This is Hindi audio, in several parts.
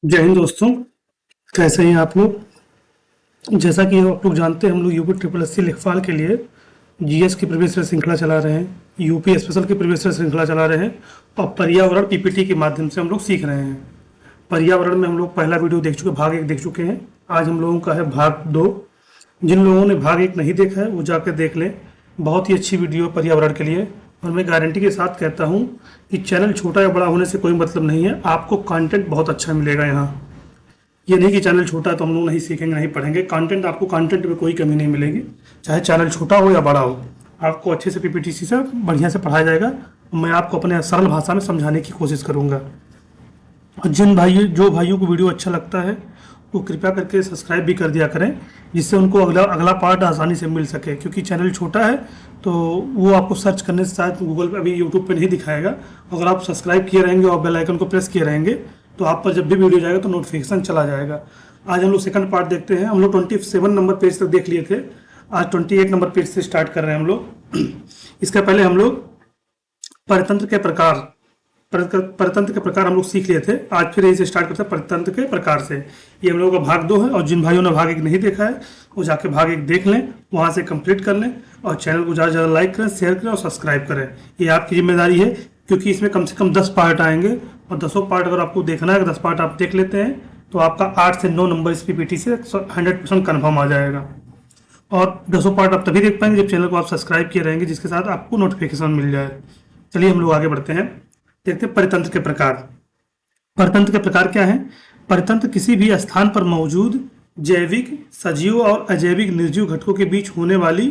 जय हिंद दोस्तों। कैसे हैं आप लोग। जैसा कि आप लोग जानते हैं, हम लोग यूपी ट्रिपल एस सी लेखपाल के लिए जीएस की प्रीवियस ईयर श्रृंखला चला रहे हैं, यूपी स्पेशल की प्रीवियस ईयर श्रृंखला चला रहे हैं और पर्यावरण पीपीटी के माध्यम से हम लोग सीख रहे हैं। पर्यावरण में हम लोग पहला वीडियो देख चुके, भाग 1 देख चुके हैं। आज हम लोगों का है भाग 2। जिन लोगों ने भाग 1 नहीं देखा है वो जाकर देख लें। बहुत ही अच्छी वीडियो है पर्यावरण के लिए। और मैं गारंटी के साथ कहता हूँ कि चैनल छोटा या बड़ा होने से कोई मतलब नहीं है, आपको कंटेंट बहुत अच्छा मिलेगा यहाँ। ये नहीं कि चैनल छोटा है तो हम लोग नहीं सीखेंगे, नहीं पढ़ेंगे। कंटेंट, आपको कंटेंट में कोई कमी नहीं मिलेगी, चाहे चैनल छोटा हो या बड़ा हो। आपको अच्छे से पीपीटीसी से बढ़िया से पढ़ाया जाएगा। मैं आपको अपने सरल भाषा में समझाने की कोशिश करूँगा। और जो भाइयों को वीडियो अच्छा लगता है वो कृपया करके सब्सक्राइब भी कर दिया करें, जिससे उनको अगला अगला पार्ट आसानी से मिल सके। क्योंकि चैनल छोटा है तो वो आपको सर्च करने से शायद गूगल पे, अभी यूट्यूब पे नहीं दिखाएगा। अगर आप सब्सक्राइब किए रहेंगे और बेल आइकन को प्रेस किए रहेंगे तो आप पर जब भी वीडियो जाएगा तो नोटिफिकेशन चला जाएगा। आज हम लोग सेकंड पार्ट देखते हैं। हम लोग 27 नंबर पेज तक देख लिए थे, आज 28 नंबर पेज से स्टार्ट कर रहे हैं हम लोग। इसका पहले हम लोग परतंत्र के प्रकार परतंत्र के प्रकार हम लोग सीख लिए थे। आज फिर इसे स्टार्ट करते हैं परतंत्र के प्रकार से। ये हम लोगों का भाग 2 है और जिन भाइयों ने भाग 1 नहीं देखा है वो जाके भाग 1 देख लें, वहाँ से कंप्लीट कर लें और चैनल को ज़्यादा से ज़्यादा लाइक करें, शेयर करें और सब्सक्राइब करें। ये आपकी जिम्मेदारी है, क्योंकि इसमें कम से कम 10 पार्ट आएंगे और 10 पार्ट अगर आपको देखना है, 10 पार्ट आप देख लेते हैं तो आपका 8 से 9 नंबर इस पीपीटी से 100% कन्फर्म आ जाएगा। और 10 पार्ट आप तभी देख पाएंगे जब चैनल को आप सब्सक्राइब किए रहेंगे, जिसके साथ आपको नोटिफिकेशन मिल जाए। चलिए हम लोग आगे बढ़ते हैं, देखते हैं परितंत्र के प्रकार। परतंत्र के प्रकार क्या है। परतंत्र किसी भी स्थान पर मौजूद जैविक, सजीव और अजैविक निर्जीव घटकों के बीच होने वाली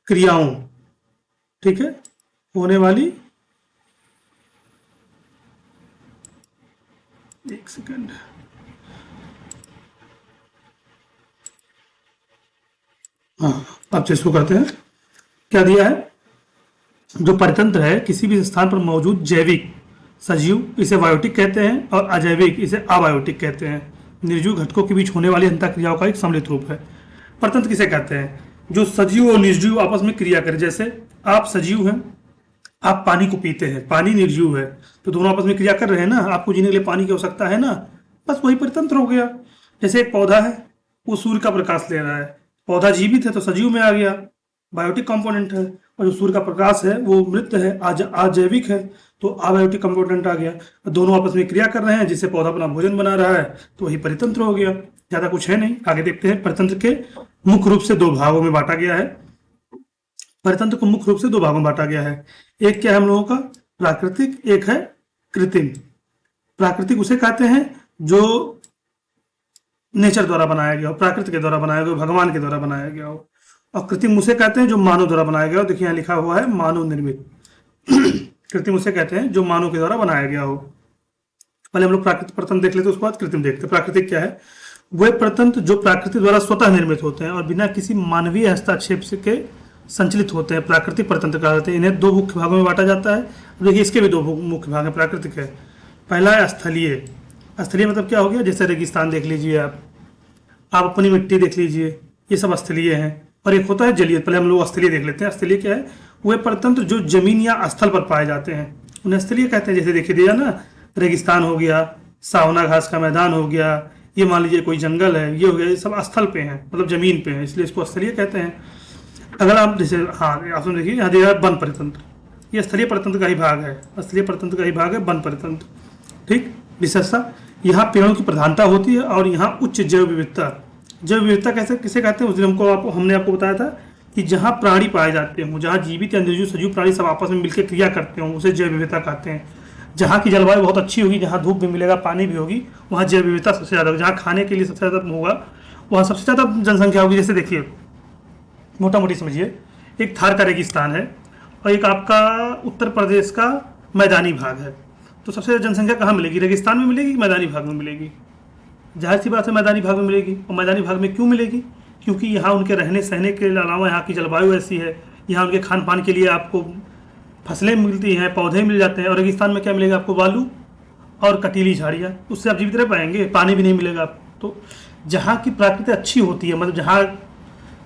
क्रियाओं, ठीक है, होने वाली, एक सेकंड, हाँ अब से शुरू करते हैं। क्या दिया है। जो परितंत्र है किसी भी स्थान पर मौजूद जैविक, सजीव इसे बायोटिक कहते हैं और अजैविक इसे अबायोटिक कहते हैं, निर्जीव घटकों के बीच होने वाली अंतःक्रियाओं का एक सम्मिलित रूप है। परतंत्र किसे कहते हैं। जो सजीव और निर्जीव आपस में क्रिया करें। जैसे आप सजीव हैं, आप पानी को पीते हैं, पानी निर्जीव है, तो दोनों आपस में क्रिया कर रहे हैं ना, आपको जीने के लिए पानी की आवश्यकता है ना, बस वही परितंत्र हो गया। जैसे एक पौधा है, वो सूर्य का प्रकाश ले रहा है, पौधा जीवित है तो सजीव में आ गया, बायोटिक कंपोनेंट है। और जो सूर्य का प्रकाश है वो मृत है, अजैविक है, तो अबायोटिक कंपोनेंट आ गया। दोनों आपस में क्रिया कर रहे हैं जिससे पौधा अपना भोजन बना रहा है, तो वही परितंत्र हो गया। ज्यादा कुछ है नहीं। आगे देखते हैं। परितंत्र के मुख्य रूप से 2 भागों में बांटा गया है। परितंत्र को मुख्य रूप से 2 भागों में बांटा गया है। एक क्या है हम लोगों का, प्राकृतिक, एक है कृत्रिम। प्राकृतिक उसे कहते हैं जो नेचर द्वारा बनाया गया हो, प्रकृति के द्वारा बनाया गया हो, भगवान के द्वारा बनाया गया हो। और कृत्रिम उसे कहते हैं जो मानव द्वारा बनाया गया हो। देखिए यहाँ लिखा हुआ है मानव निर्मित। कृत्रिम उसे कहते हैं जो मानव के द्वारा बनाया गया हो। पहले हम लोग प्राकृतिक परतंत्र देख लेते हैं, उसके बाद कृत्रिम देखते हैं। प्राकृतिक क्या है। वे परतंत्र जो प्रकृति द्वारा स्वतः निर्मित होते हैं और बिना किसी मानवीय हस्तक्षेप के संचलित होते हैं, प्राकृतिक परतंत्र कहा जाता है। इन्हें 2 मुख्य भागों में बांटा जाता है। देखिए इसके भी 2 मुख्य भाग हैं प्राकृतिक है। पहला है स्थलीय। स्थलीय मतलब क्या हो गया, जैसे रेगिस्तान देख लीजिए, आप अपनी मिट्टी देख लीजिए, ये सब स्थलीय हैं। और एक होता है जलीय। पहले हम लोग स्थलीय देख लेते हैं। स्थलीय क्या है। वे परतंत्र जो जमीन या स्थल पर पाए जाते हैं उन्हें स्थलीय कहते हैं। जैसे देखिए दिया ना, रेगिस्तान हो गया, सावना घास का मैदान हो गया, ये मान लीजिए कोई जंगल है, ये हो गया, ये सब स्थल पे हैं, मतलब जमीन पे है, इसलिए इसको स्थलीय कहते हैं। अगर आप जैसे, हाँ आप देखिए यहाँ दिया है वन परितंत्र, ये स्थलीय परतंत्र का ही भाग है। स्थलीय परतंत्र का ही भाग है वन परितंत्र। ठीक। विशेषता, यहाँ पेड़ों की प्रधानता होती है और यहाँ उच्च जैव विविधता। जैव विविधता कैसे किसे कहते हैं, उस दिन हमने आपको बताया था कि जहाँ प्राणी पाए जाते हों, जहाँ जीवित या निर्जीव सजीव प्राणी सब आपस में मिलकर क्रिया करते हों, उसे जैव विविधता कहते हैं। जहाँ की जलवायु बहुत अच्छी होगी, जहाँ धूप भी मिलेगा, पानी भी होगी, वहाँ जैव विविधता सबसे ज़्यादा होगी। जहाँ खाने के लिए सबसे ज़्यादा होगा वहाँ सबसे ज़्यादा जनसंख्या होगी। जैसे देखिए मोटा मोटी समझिए, एक थार का रेगिस्तान है और एक आपका उत्तर प्रदेश का मैदानी भाग है, तो सबसे ज़्यादा जनसंख्या कहाँ मिलेगी, रेगिस्तान में मिलेगी कि मैदानी भाग में मिलेगी। जाहिर सी बात है मैदानी भाग में मिलेगी। और मैदानी भाग में क्यों मिलेगी, क्योंकि यहाँ उनके रहने सहने के अलावा यहाँ की जलवायु ऐसी है, यहाँ उनके खान पान के लिए आपको फसलें मिलती हैं, पौधे मिल जाते हैं। और रेगिस्तान में क्या मिलेगा आपको, बालू और कटीली झाड़ियाँ, उससे आप जीवित रह पाएंगे, पानी भी नहीं मिलेगा आपको। तो जहाँ की प्रकृति अच्छी होती है, मतलब जहाँ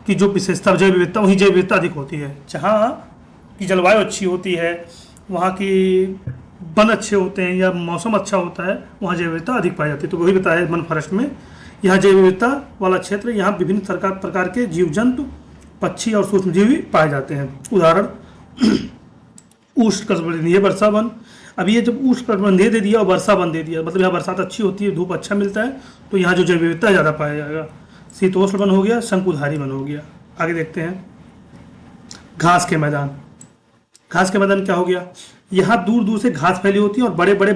की जो विशेषता जैव विविधता, वहीं जैव विविधता अधिक होती है। जहाँ की जलवायु अच्छी होती है, वहाँ की वन अच्छे होते हैं या मौसम अच्छा होता है, वहाँ जैव विविधता अधिक पाई जाती है। तो वही बताया वन फॉरेस्ट में, यहाँ जैव विविधता वाला क्षेत्र, यहाँ विभिन्न प्रकार के जीव जंतु, पक्षी और सूक्ष्मजीवी पाए जाते हैं। उदाहरण उष्णकटिबंधीय वर्षा वन। अब ये जब उष्णकटिबंधीय दे दिया और वर्षा वन दे दिया, मतलब यहाँ बरसात अच्छी होती है, धूप अच्छा मिलता है, तो यहाँ जो जैव विविधता ज़्यादा पाया जाएगा। शीतोष्ण वन हो गया, शंकुधारी वन हो गया। आगे देखते हैं घास के मैदान। घास के मैदान क्या हो गया, यहाँ दूर दूर से घास फैली होती है और बड़े बड़े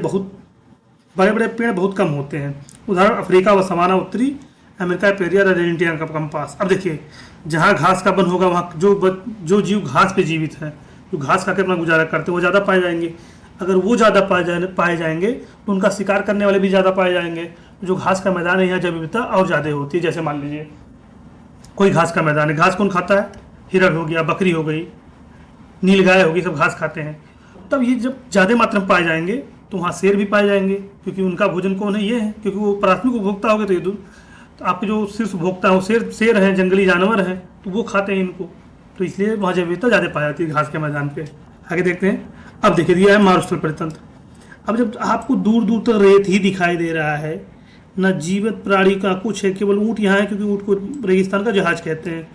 पेड़ बहुत कम होते हैं। उदाहरण अफ्रीका व सवाना, उत्तरी अमेरिका पेरियर और अर्जेंटीना का कम्पास। अब देखिए जहाँ घास का वन होगा वहाँ जो जीव घास पे जीवित है, जो घास खा के अपना गुजारा करते हैं, वो ज़्यादा पाए जाएंगे। अगर वो ज़्यादा पाए जाएंगे तो उनका शिकार करने वाले भी ज़्यादा पाए जाएंगे। जो घास का मैदान है यहाँ जैव विविधता और ज़्यादा होती है। जैसे मान लीजिए कोई घास का मैदान है, घास कौन खाता है, हिरण हो गया, बकरी हो गई, नीलगाय होगी, सब घास खाते हैं। तब ये जब ज़्यादा मात्रा में पाए जाएंगे तो वहाँ शेर भी पाए जाएंगे, क्योंकि उनका भोजन कौन है, ये है, क्योंकि वो प्राथमिक उपभोक्ता हो गए। तो आपके जो शीर्ष उपभोक्ता हो शेर हैं, जंगली जानवर हैं, तो वो खाते हैं इनको, तो इसलिए वहाँ जैव विविधता ज़्यादा पाई जाती है घास के मैदान पे। आगे देखते हैं। अब देखिए दिया है मारुस्थल परितंत्र। अब जब आपको दूर दूर तक रेत ही दिखाई दे रहा है, न जीवित प्राणी का कुछ है, केवल ऊँट यहाँ है, क्योंकि ऊँट को रेगिस्तान का जहाज कहते हैं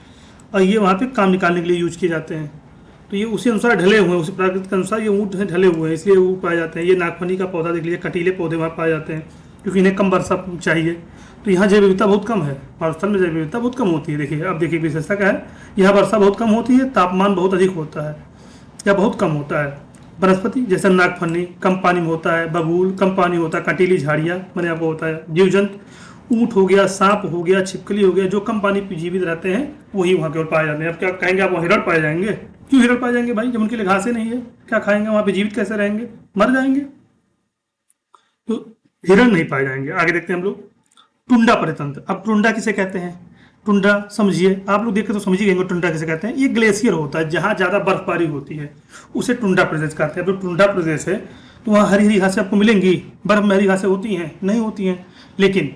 और ये वहाँ पे काम निकालने के लिए यूज किए जाते हैं। तो ये उसी अनुसार ढले हुए हैं, उसी प्रकृति के अनुसार ये ऊँट हैं, ढले हुए हैं, इसलिए वो पाए जाते हैं। ये नागफनी का पौधा देख लीजिए, कटीले पौधे वहाँ पाए जाते हैं, क्योंकि इन्हें कम वर्षा चाहिए। तो यहाँ जैव विविधता बहुत कम है, मारुस्थल में जैव विविधता बहुत कम होती है। देखिए अब देखिए विशेषता क्या है, यहाँ वर्षा बहुत कम होती है, तापमान बहुत अधिक होता है या बहुत कम होता है। वनस्पति जैसे नागफनी कम पानी में होता है, बबूल कम पानी होता है, कंटीली झाड़ियाँ मैंने आपको बताया। जीव जंतु ऊँट हो गया, सांप हो गया, छिपकली हो गया, जो कम पानी पे जीवित रहते हैं वही वहाँ केवल पाए जाते हैं। अब क्या कहेंगे आप, वहाँ हिरण पाए जाएंगे? क्यों हिरण पाए जाएंगे भाई, जब उनके लिए घासें नहीं है, क्या खाएंगे वहाँ पे, जीवित कैसे रहेंगे, मर जाएंगे। तो हिरण नहीं पाए जाएंगे। आगे देखते हैं हम लोग टुंडा परितंत्र। अब टुंडा किसे कहते हैं, टुंडा समझिए, आप लोग देख के तो समझ ही गएंगे टुंडा किसे कहते हैं। ये ग्लेशियर होता है, जहाँ ज़्यादा बर्फबारी होती है उसे टुंडा प्रदेश कहते हैं। तो टुंडा प्रदेश है तो वहाँ हरी हरी घासें आपको मिलेंगी। बर्फ में हरी घासें होती हैं? नहीं होती हैं, लेकिन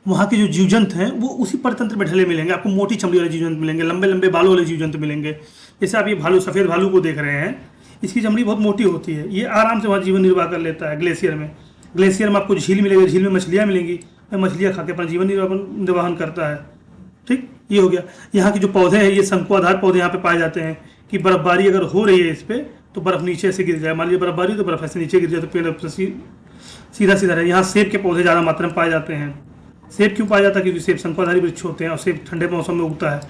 वहाँ के जो जीव जंतु हैं वो उसी परितंत्र में ढले मिलेंगे। आपको मोटी चमड़ी वाले जीव जंतु मिलेंगे, लंबे लंबे बालों वाले जीव जंतु मिलेंगे। जैसे आप ये भालू, सफ़ेद भालू को देख रहे हैं, इसकी चमड़ी बहुत मोटी होती है, ये आराम से वहाँ जीवन निर्वाह कर लेता है ग्लेशियर में। ग्लेशियर में आपको झील मिलेगी, झील में मछलियाँ मिलेंगी, मछलियाँ खा के अपना जीवन निर्वाहन करता है। ठीक, ये हो गया। यहाँ के जो पौधे हैं ये शंकुआधार पौधे यहाँ पे पाए जाते हैं कि बर्फबारी अगर हो रही है इस पर तो बर्फ़ नीचे से गिर जाए। मान लीजिए बर्फबारी तो बर्फ़ ऐसे नीचे गिर जाए तो पेड़ सीधा सीधा रहे। यहाँ सेब के पौधे ज़्यादा मात्रा में पाए जाते हैं। सेब क्यों पाया जाता है, क्योंकि सेब शंकुआधारी वृक्ष होते हैं और सेब ठंडे मौसम में उगता है।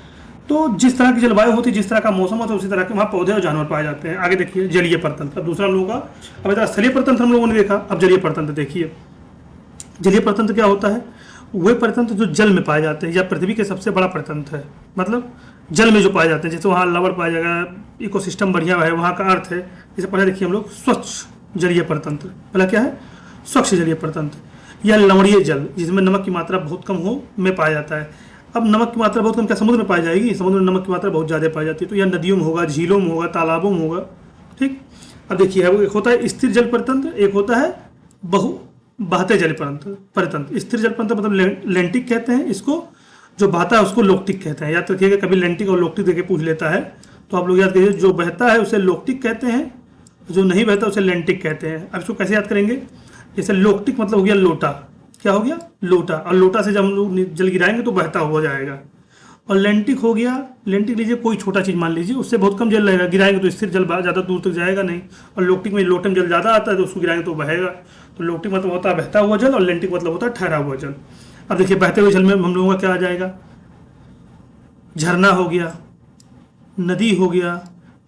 तो जिस तरह की जलवायु होती है, जिस तरह का मौसम होता है, उसी तरह के वहाँ पौधे और जानवर पाए जाते हैं। आगे देखिए जलीय परतंत्र। अब दूसरा हम लोगों का, अब इधर स्थलीय परतंत्र हम लोगों ने देखा, अब जलीय परतंत्र देखिए। जलीय परतंत्र क्या होता है, वे परतंत्र जो जल में पाए जाते हैं या पृथ्वी के सबसे बड़ा परतंत्र है, मतलब जल में जो पाए जाते हैं। जैसे वहाँ लवण पाया जाएगा, इकोसिस्टम बढ़िया है, वहाँ का अर्थ है। जैसे पहले देखिए हम लोग स्वच्छ जलीय परतंत्र, पहला क्या है, स्वच्छ जलीय परतंत्र या लवणीय जल, जिसमें नमक की मात्रा बहुत कम हो में पाया जाता है। अब नमक की मात्रा बहुत कम क्या समुद्र में पाई जाएगी, समुद्र में नमक की मात्रा बहुत ज़्यादा पाई जाती है। तो यह नदियों में होगा, झीलों में होगा, तालाबों में होगा। ठीक, अब देखिए एक होता है स्थिर जल परतंत्र, एक होता है बहते जल परतंत्र। स्थिर जल परतंत्र मतलब लेंटिक कहते हैं इसको, जो बहता है उसको लोक्टिक कहते हैं। याद रखिएगा, कभी लेंटिक और लोक्टिक देके पूछ लेता है तो आप लोग याद करिए, जो बहता है उसे लोक्टिक कहते हैं, जो नहीं बहता उसे लेंटिक कहते हैं। अब इसको कैसे याद करेंगे, जैसे लोक्टिक मतलब हो गया लोटा, क्या हो गया, लोटा, और लोटा से जब हम लोग जल गिराएंगे तो बहता हुआ जाएगा। और लेंटिक हो गया, लेंटिक लीजिए कोई छोटा चीज़ मान लीजिए, उससे बहुत कम जल रहेगा, गिराएंगे तो स्थिर जल ज़्यादा दूर तक जाएगा नहीं। और लोक्टिक में लोटे में जल ज़्यादा आता है तो उसको गिराएंगे तो बहेगा। तो लोक्टिक मतलब होता है बहता हुआ जल और लेंटिक मतलब होता है ठहरा हुआ जल। अब देखिए बहते हुए जल में हम लोगों का क्या आ जाएगा, झरना हो गया, नदी हो गया,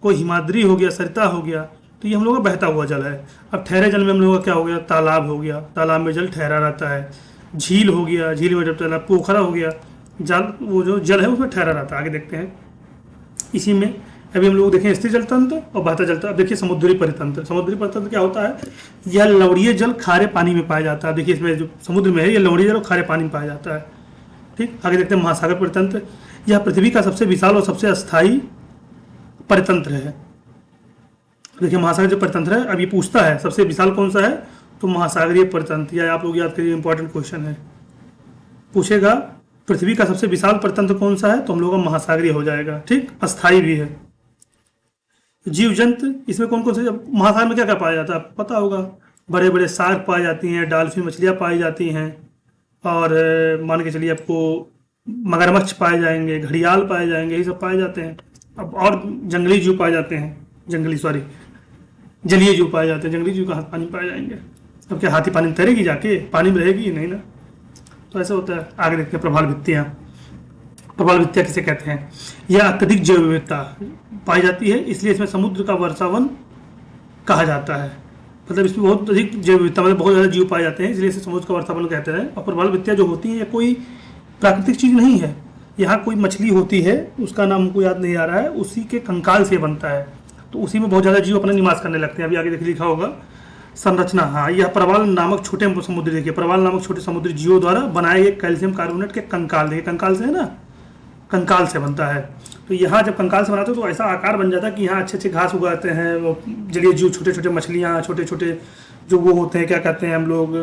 कोई हिमाद्री हो गया, सरिता हो गया, तो ये हम लोग का बहता हुआ जल है। अब ठहरे जल में हम लोगों का क्या हो गया, तालाब हो गया, तालाब में जल ठहरा रहता है। झील हो गया, झील में जब तालाब, पोखरा हो गया, जल वो जो जल है उसमें ठहरा रहता है। आगे देखते हैं, इसी में अभी हम लोग देखें स्थिर जल तंत्र और बहता जल तंत्र। अब देखिए समुद्री परितंत्र। समुद्री परितंत्र क्या होता है, यह लवणीय जल खारे पानी में पाया जाता है। देखिए इसमें जो समुद्र में है ये लवणीय जल और खारे पानी में पाया जाता है। ठीक, आगे देखते हैं महासागर परितंत्र। यह पृथ्वी का सबसे विशाल और सबसे अस्थायी परितंत्र है। देखिए महासागर जो परितंत्र है, अब ये पूछता है सबसे विशाल कौन सा है, तो महासागरीय परितंत्र। या आप लोग याद करिए, इंपॉर्टेंट क्वेश्चन है, पूछेगा पृथ्वी का सबसे विशाल परितंत्र कौन सा है, तो हम लोग का महासागरीय हो जाएगा। ठीक, अस्थायी भी है। जीव जंतु इसमें कौन कौन से, महासागर में क्या क्या पाया जाता है आपको पता होगा। बड़े बड़े शार्क पाई जाती हैं, डॉल्फिन मछलियाँ पाई जाती हैं, और मान के चलिए आपको मगरमच्छ पाए जाएंगे, घड़ियाल पाए जाएंगे, ये सब पाए जाते हैं। अब और जंगली जीव पाए जाते हैं, जंगली सॉरी जलीय जीव पाए जाते हैं। जंगली जीव कहाँ पानी में पाए जाएंगे? अब क्या हाथी पानी में तैरेगी जाके? पानी में रहेगी नहीं ना। तो ऐसा होता है। आगे देखते हैं प्रवाल भित्तियाँ। प्रवाल भित्तियाँ किसे कहते हैं? यह अत्यधिक जैव विविधता पाई जाती है, इसलिए इसमें समुद्र का वर्षावन कहा जाता है। मतलब इसमें बहुत अधिक जैव विविधता, मतलब बहुत ज़्यादा जीव पाए जाते हैं, इसलिए इसे समुद्र का वर्षावन कहते हैं। और प्रवाल भित्तियाँ जो होती हैं ये कोई प्राकृतिक चीज़ नहीं है। यहाँ कोई मछली होती है, उसका नाम हमको याद नहीं आ रहा है, उसी के कंकाल से बनता है, तो उसी में बहुत ज़्यादा जीव अपना निवास करने लगते हैं। अभी आगे देखिए लिखा होगा संरचना। हाँ, यह प्रवाल नामक छोटे समुद्री, देखिए प्रवाल नामक छोटे समुद्री जीवों द्वारा बनाए गए कैल्शियम कार्बोनेट के कंकाल, देखिए कंकाल से है ना, कंकाल से बनता है। तो यहाँ जब कंकाल से बनाते हो तो ऐसा आकार बन जाता है कि यहाँ अच्छे अच्छे घास उगाते हैं, वो जलीय जीव, छोटे छोटे मछलियाँ, छोटे छोटे जो वो होते हैं, क्या कहते हैं हम लोग,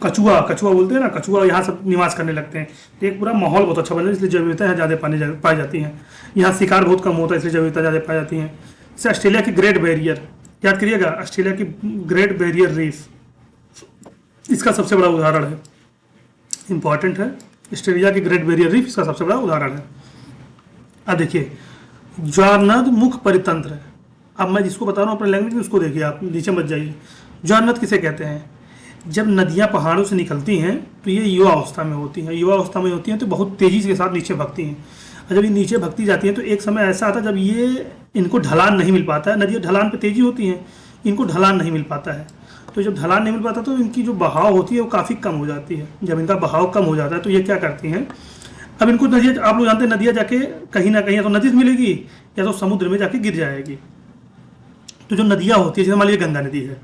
कछुआ, कछुआ बोलते हैं ना, कछुआ यहाँ सब निवास करने लगते हैं। तो एक पूरा माहौल बहुत अच्छा बन जाता है, इसलिए जैव विविधता यहाँ ज़्यादा पाई जाती है। यहाँ शिकार बहुत कम होता है, इसलिए जैव विविधता ज़्यादा पाई जाती है। जैसे ऑस्ट्रेलिया की ग्रेट बैरियर, याद करिएगा, ऑस्ट्रेलिया की ग्रेट बैरियर रीफ इसका सबसे बड़ा उदाहरण है, इंपॉर्टेंट है। ऑस्ट्रेलिया की ग्रेट बैरियर रीफ इसका सबसे बड़ा उदाहरण है। अब देखिए ज्वारनद मुख परितंत्र है। अब मैं जिसको बता रहा हूँ अपने लैंग्वेज में उसको देखिए, आप नीचे मत जाइए। ज्वारनद किसे कहते हैं? जब नदियाँ पहाड़ों से निकलती हैं तो ये युवा अवस्था में होती हैं, युवा अवस्था में होती हैं तो बहुत तेज़ी के साथ नीचे भगती हैं। और जब ये नीचे भगती जाती हैं तो एक समय ऐसा आता है जब ये इनको ढलान नहीं मिल पाता है। नदियाँ ढलान पे तेज़ी होती हैं, इनको ढलान नहीं मिल पाता है। तो जब ढलान नहीं मिल पाता तो इनकी जो बहाव होती है वो काफ़ी कम हो जाती है। जब इनका बहाव कम हो जाता है तो ये क्या करती हैं, अब इनको नदियाँ, आप लोग जानते हैं नदियाँ जाके कहीं ना कहीं या तो नदी से मिलेगी या तो समुद्र में जाके गिर जाएगी। तो जो नदियाँ होती है, जैसे मान लीजिए गंगा नदी है,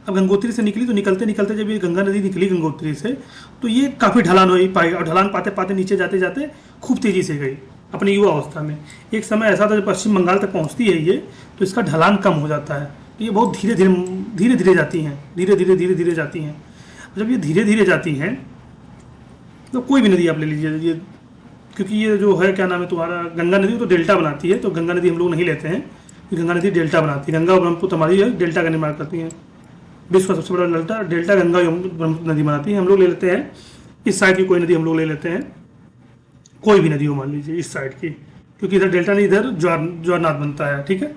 अब गंगोत्री से निकली तो निकलते निकलते जब ये गंगा नदी निकली गंगोत्री से तो ये काफ़ी ढलान हो पाई, और ढलान पाते पाते नीचे जाते जाते खूब तेज़ी से गई अपनी युवा अवस्था में। एक समय ऐसा था जब पश्चिम बंगाल तक पहुंचती है ये, तो इसका ढलान कम हो जाता है। तो ये बहुत धीरे धीरे धीरे धीरे जाती हैं, धीरे धीरे धीरे धीरे जाती हैं। जब ये धीरे धीरे जाती हैं तो कोई भी नदी आप ले लीजिए, ये क्योंकि ये जो है क्या नाम है तुम्हारा, गंगा नदी तो डेल्टा बनाती है, तो गंगा नदी हम लोग नहीं लेते हैं, गंगा नदी डेल्टा बनाती है। गंगा और ब्रह्मपुत्र हमारी है डेल्टा का निर्माण करती हैं। विश्व का सबसे बड़ा डेल्टा गंगा ब्रह्मपुत्र नदी बनाती है। हम लोग ले लेते हैं इस साइड की कोई नदी, हम लोग ले लेते हैं कोई भी नदी हो, मान लीजिए इस साइड की, क्योंकि इधर डेल्टा नहीं, इधर ज्वारनाथ बनता है, ठीक है।